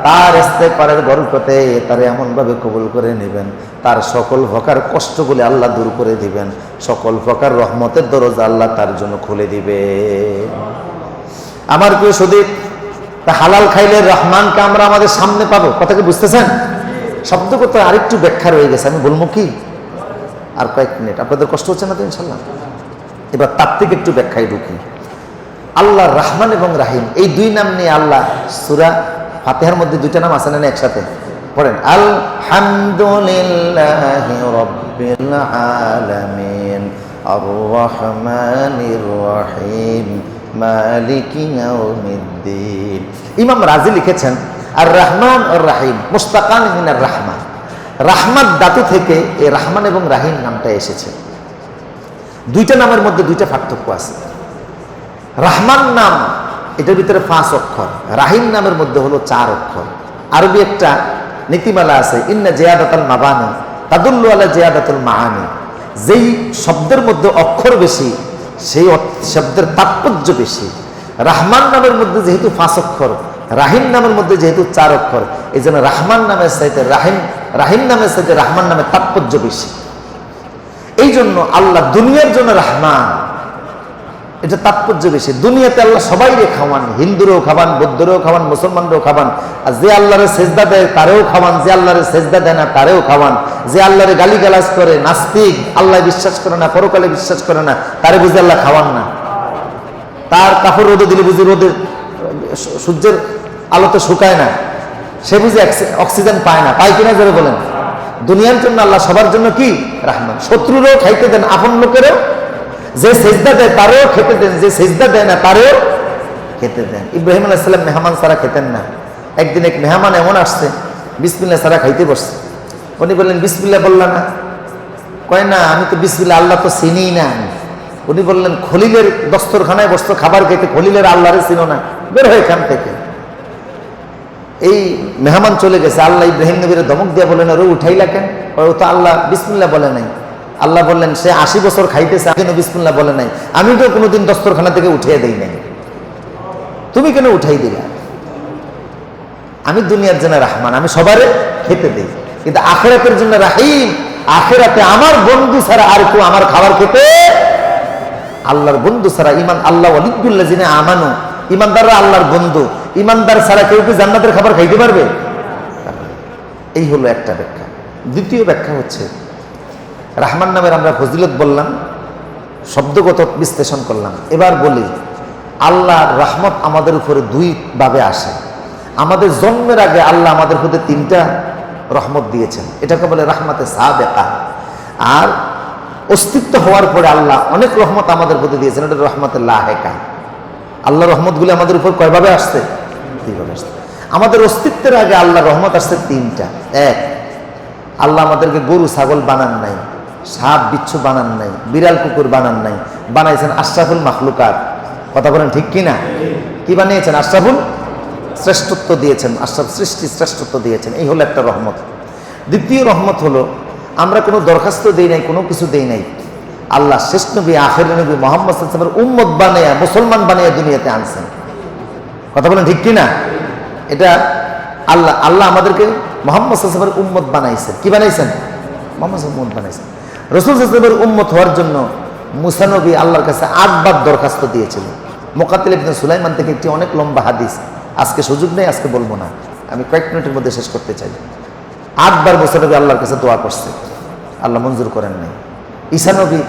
তার ইস্তেগফারের বরকতে তার এমন ভাবে কবুল করে নেবেন, তার সকল প্রকার কষ্টগুলি আল্লাহ দূর করে দিবেন, সকল প্রকার রহমতের দরজা আল্লাহ তার জন্য খুলে দিবে। আমার প্রিয় সুদীপ, তা হালাল খাইলে রহমানকে আমরা আমাদের সামনে পাবো, কথা কি বুঝতেছেন? শব্দগত আরেকটু ব্যাখ্যা রয়ে গেছে, আমি বলবো কি আর কয়েক মিনিট, আপনাদের কষ্ট হচ্ছে না তো ইনশাল্লাহ? এবার তার থেকে একটু ব্যাখ্যায় ঢুকি। আল্লাহ রহমান এবং রাহিম, এই দুই নাম নিয়ে আল্লাহ সূরা ফাতিহার মধ্যে দুইটা নাম আছে না একসাথে পড়েন, আলহামদুলিল্লাহি রাব্বিল আলামিন আর রহমানির রহিম মালিকি ইয়াউমিদ্দিন। ইমাম রাজি লিখেছেন, আর রহমান আর রাহিম মুস্তাকান মিনার রাহমান, রাহমাত ধাতু থেকে এই রহমান এবং রাহিম নামটা এসেছে। দুইটা নামের মধ্যে দুইটা পার্থক্য আছে। রহমান নাম এটার ভিতরে 5 অক্ষর, রাহিম নামের মধ্যে হলো 4 অক্ষর। আরবি একটা নীতিমালা আছে, ইন্না জিয়াদাতাল মাবানি তাদুল্লু আলা জিয়াদাতুল মাআনি। যেই শব্দের মধ্যে অক্ষর বেশি, সেই শব্দের তাৎপর্য বেশি। রহমান নামের মধ্যে যেহেতু 5 অক্ষর, রাহিম নামের মধ্যে যেহেতু 4 অক্ষর, এই জন্য রহমান নামের চাইতে রাহিম নামের চাইতে রহমান নামের তাৎপর্য বেশি। এই জন্য আল্লাহ দুনিয়ার জন্য রহমান, এটা তাৎপর্য বেশি। দুনিয়াতে আল্লাহ সবাইরে খাওয়ান, হিন্দুরেও খাওয়ান, বৌদ্ধরেও খাওয়ান, মুসলমানরাও খাওয়ান, আর যে আল্লাহরে সেজদা দেয় তারেও খাওয়ান, যে আল্লাহরে সেজদা দেয় না তারেও খাওয়ান, যে আল্লাহরে গালিগালাজ করে, নাস্তিক, আল্লাহ বিশ্বাস করে না, পরকালে বিশ্বাস করে না, তারে বুঝে আল্লাহ খাওয়ান না। তার কাপড় রোদে দিলে বুঝি রোদে সূর্যের আলোতে শুকায় না, সে বুঝি অক্সিজেন পায় না, পায় কিনা জোরে বলেন? দুনিয়ার জন্য আল্লাহ সবার জন্য কি রহমান। শত্রুরও খাইতে দেন, আপন লোকেরও, যে সেজদা দেয় তারেও খেতে দেন, যে সেজদা দেয় না তারেও খেতে দেন। ইব্রাহিম আলাইহিস সালাম মেহমান ছাড়া খেতেন না। একদিন এক মেহমান এমন আসছে, বিসমিল্লাহ ছাড়া খাইতে বসছে। উনি বললেন, বিসমিল্লাহ বললাম না? কয় না, আমি তো বিসমিল্লাহ আল্লাহ তো চিনিই না। উনি বললেন, খলিলের দস্তরখানায় বসতো খাবার খেতে, খলিলের আল্লাহরে চিনো না, বের হয় এখান থেকে। এই মেহমান চলে গেছে, আল্লাহ ইব্রাহিম নবীর ধমক দিয়ে বলেন, ওরে উঠাইলা কেন? ও তো আল্লাহ বিসমিল্লাহ বলে নাই। আল্লাহ বললেন, সে 80 বছর খাইতেছে, কেন বিসমিল্লাহ বলে নাই? আমি তো কোনোদিন দস্তরখানা থেকে উঠিয়ে দেই নাই, তুমি কেন উঠাই দিলা? আমি দুনিয়ার জন্য রহমান, আমি সবারে খেতে দেই, কিন্তু আখিরাতের জন্য রাহিম। আখিরাতে আমার বন্ধু ছাড়া আর কেউ আমার খাবার খেতে, আল্লাহর বন্ধু ছাড়া ইমান, আল্লাহ ওয়ালিদুল্লাযিনা আমানু, ইমানদাররা আল্লাহর বন্ধু, ইমানদার ছাড়া কেউ কি জান্নাতের খাবার খাইতে পারবে? এই হলো একটা ব্যাখ্যা। দ্বিতীয় ব্যাখ্যা হচ্ছে, রহমান নামের আমরা ফজিলত বললাম, শব্দগত বিশ্লেষণ করলাম। এবার বলি, আল্লাহর রহমত আমাদের উপরে 2 ভাবে আসে। আমাদের জন্মের আগে আল্লাহ আমাদের প্রতি 3টা রহমত দিয়েছেন, এটাকে বলে রহমতে সাবেকা। আর অস্তিত্ব হওয়ার পরে আল্লাহ অনেক রহমত আমাদের প্রতি দিয়েছেন, এটা রহমতে লাহেকা। আল্লাহ রহমতগুলি আমাদের উপর কয়ভাবে আসছে? 3 ভাবে আসছে। আমাদের অস্তিত্বের আগে আল্লাহ রহমত আসছে 3টা। 1, আল্লাহ আমাদেরকে গরু ছাগল বানান নাই, সাপ বিচ্ছু বানান নাই, বিড়াল কুকুর বানান নাই, বানাইছেন আশরাফুল মাখলুকাত। কথা বলেন ঠিক কিনা? কি বানিয়েছেন? আশরাফুল, শ্রেষ্ঠত্ব দিয়েছেন, আশরাফ সৃষ্টি শ্রেষ্ঠত্ব দিয়েছেন। এই হলো একটা রহমত। দ্বিতীয় রহমত হলো, আমরা কোনো দরখাস্ত দেই নাই, কোনো কিছু দেই নাই, আল্লাহ শেষ নবী আখির নবী মুহাম্মদ সাল্লাল্লাহু আলাইহি ওয়াসাল্লামের উম্মত বানায়া, মুসলমান বানিয়ে দুনিয়াতে আনছেন। কথা বলেন ঠিক কিনা? এটা আল্লাহ আমাদেরকে মুহাম্মদ সাল্লাল্লাহু আলাইহি ওয়াসাল্লামের উম্মত বানাইছেন। কি বানাইছেন? মুহাম্মদ সাল্লাল্লাহু আলাইহি ওয়াসাল্লাম বানাইছেন। রাসূল সাল্লাল্লাহু আলাইহি ওয়াসাল্লামের উম্মত হওয়ার জন্য মুসা নবী আল্লাহর কাছে 8 বার দরখাস্ত দিয়েছিলেন। মুকাত্তিল ইবনে সুলাইমান থেকে একটি অনেক লম্বা হাদিস, আজকে সুযোগ নেই, আজকে বলবো না, আমি কয়েক মিনিটের মধ্যে শেষ করতে চাই। 8 বার মুসা নবী আল্লাহর কাছে দোয়া করছে, আল্লাহ মঞ্জুর করেন নাই। ঈসা নবী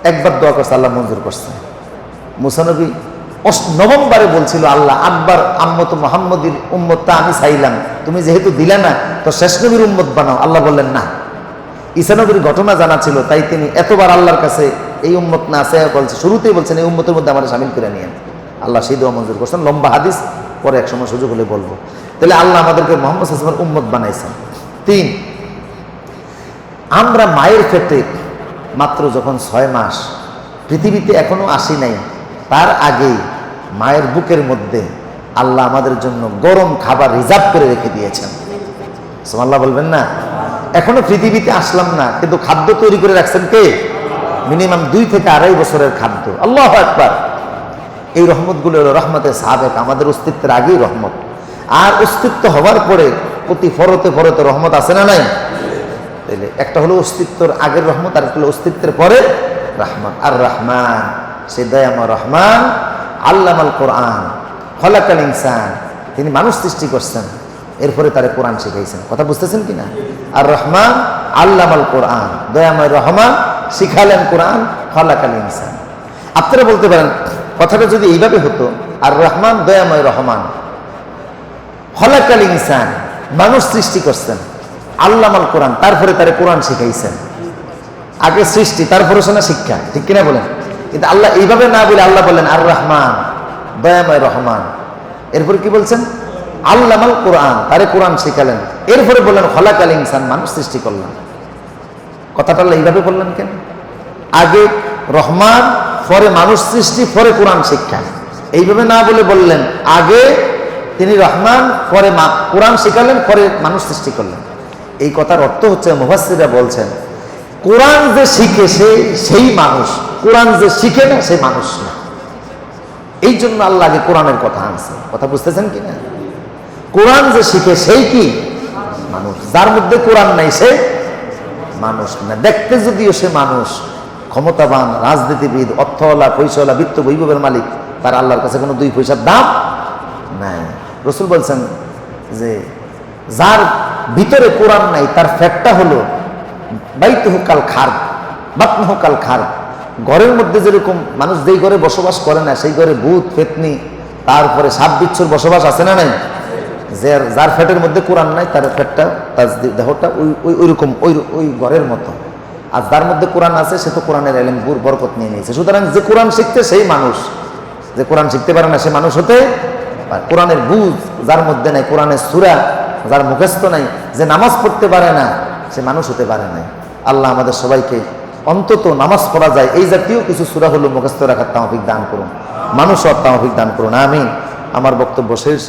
1 বার দোয়া করছে, আল্লাহ মঞ্জুর করছে। মুসা নবী 9ম বারে বলছিল, আল্লাহ 8 বার আম্মত মুহাম্মদীর উম্মতটা আমি চাইলাম, তুমি যেহেতু দিলে না তো শেষ নবীর উম্মত বানাও। আল্লাহ বললেন না। ঈসা নবীর ঘটনা জানা ছিল, তাই তিনি এতবার আল্লাহর কাছে এই উম্মত না আছে বলছে, শুরুতেই বলছেন এই উম্মতের মধ্যে আমার শামিল করে নিয়েন। আল্লাহ সেই দোয়া মঞ্জুর করছেন। লম্বা হাদিস, পরে এক সময় সুযোগ হলে বলবো। তাহলে আল্লাহ আমাদেরকে মুহাম্মদ সাল্লাল্লাহু আলাইহি ওয়াসাল্লামের উম্মত বানাইছেন। 3, আমরা মায়ের পেটে মাত্র যখন 6 মাস, পৃথিবীতে এখনো আসি নাই, তার আগেই মায়ের বুকের মধ্যে আল্লাহ আমাদের জন্য গরম খাবার রিজার্ভ করে রেখে দিয়েছেন। সুবহানাল্লাহ বলবেন না? এখনো পৃথিবীতে আসলাম না, কিন্তু খাদ্য তৈরি করে রাখছেন কে? মিনিমাম 2 থেকে 2.5 বছরের খাদ্য। আল্লাহু আকবার। এই রহমতগুলো হলো রহমতে সাবেক, আমাদের অস্তিত্বের আগেই রহমত। আর অস্তিত্ব হওয়ার পরে প্রতি ফরতে ফরতে রহমত আছে না নাই? তাইলে একটা হলো অস্তিত্বের আগের রহমত, আর একটা হলো অস্তিত্বের পরে রহমত। আর রহমান, সে দয়াময় রহমান, আল্লামাল কোরআন, খলাকাল ইনসান, তিনি মানুষ সৃষ্টি করছেন, এরপরে তারে কোরআন শিখাইছেন। কথা বুঝতেছেন কিনা? আর রহমান আল্লামাল কোরআন, দয়াময় রহমান শিখালেন কোরআন, খলাকাল ইনসান। আপনারা বলতে পারেন কথাটা যদি এইভাবে হতো, আর রহমান দয়াময় রহমান, খলাকাল ইনসান মানুষ সৃষ্টি করছেন, আল্লামাল কোরআন তারপরে তারে কোরআন শিখাইছেন। আগে সৃষ্টি, তারপরে শোনা শিক্ষা, ঠিক কিনা বলেন? কিন্তু আল্লাহ এইভাবে না বলে আল্লাহ বললেন আর রহমান দয়াময় রহমান, এরপরে কি বলছেন? আল্লামাল কোরআন, তারে কোরআন শিখালেন, এরপরে বললেন খলাকাল ইনসান, মানুষ সৃষ্টি করলেন। কথাটা আল্লাহ এইভাবে বললেন কেন? আগে রহমান, পরে মানুষ সৃষ্টি, পরে কোরআন শিক্ষা। এইভাবে না বলে বললেন আগে তিনি রহমান, পরে কোরআন শিখালেন, পরে মানুষ সৃষ্টি করলেন। এই কথার অর্থ হচ্ছে, মুফাসসিররা বলছেন, কোরআন যে শিখে সেই মানুষ, কোরআন যে শিখে না সে মানুষ না। এই জন্য আল্লাহ আগে কোরআনের কথা আনছে। কথা বুঝতেছেন কিনা? কোরআন যে শিখে সেই কি মানুষ, যার মধ্যে কোরআন নাই সে মানুষ না। দেখতে যদিও সে মানুষ, ক্ষমতাবান, রাজনীতিবিদ, অর্থওয়ালা, পয়সাওয়ালা, বিত্ত বৈভবের মালিক, তার আল্লাহর কাছে কোনো 2 পয়সার দাম নাই। রাসূল বলছেন যে যার ভিতরে কোরআন নাই তার ফ্যাটটা হলো বাইতুহু কাল খার, বাতনুহু কাল খার। ঘরের মধ্যে যেরকম মানুষ যেই ঘরে বসবাস করে না, সেই ঘরে ভূত পেতনি, তারপরে সাপ বিচ্ছুর বসবাস আছে না নাই? যার ফ্যাটের মধ্যে কোরআন নাই তার ফ্যাটটা, তার দেহটা ওইরকম ওই ঘরের মতো। আর যার মধ্যে কোরআন আছে সে তো কোরআনের ইলম বরকত নিয়ে নিয়েছে। সুতরাং যে কোরআন শিখতে সেই মানুষ, যে কোরআন শিখতে পারে না সে মানুষ হতে পারে। কোরআনের বুঝ যার মধ্যে নাই, কোরআনের সূরা যার মুখস্থ নাই, যে নামাজ পড়তে পারে না সে মানুষ হতে পারে না। আল্লাহ আমাদের সবাইকে অন্তত নামাজ পড়া যায় এই জাতীয় কিছু সূরা হলো মুখস্থ রাখার তৌফিক দান করুন, মানুষ হওয়ার তৌফিক দান করুন। আমিন। আমার বক্তব্য শেষ।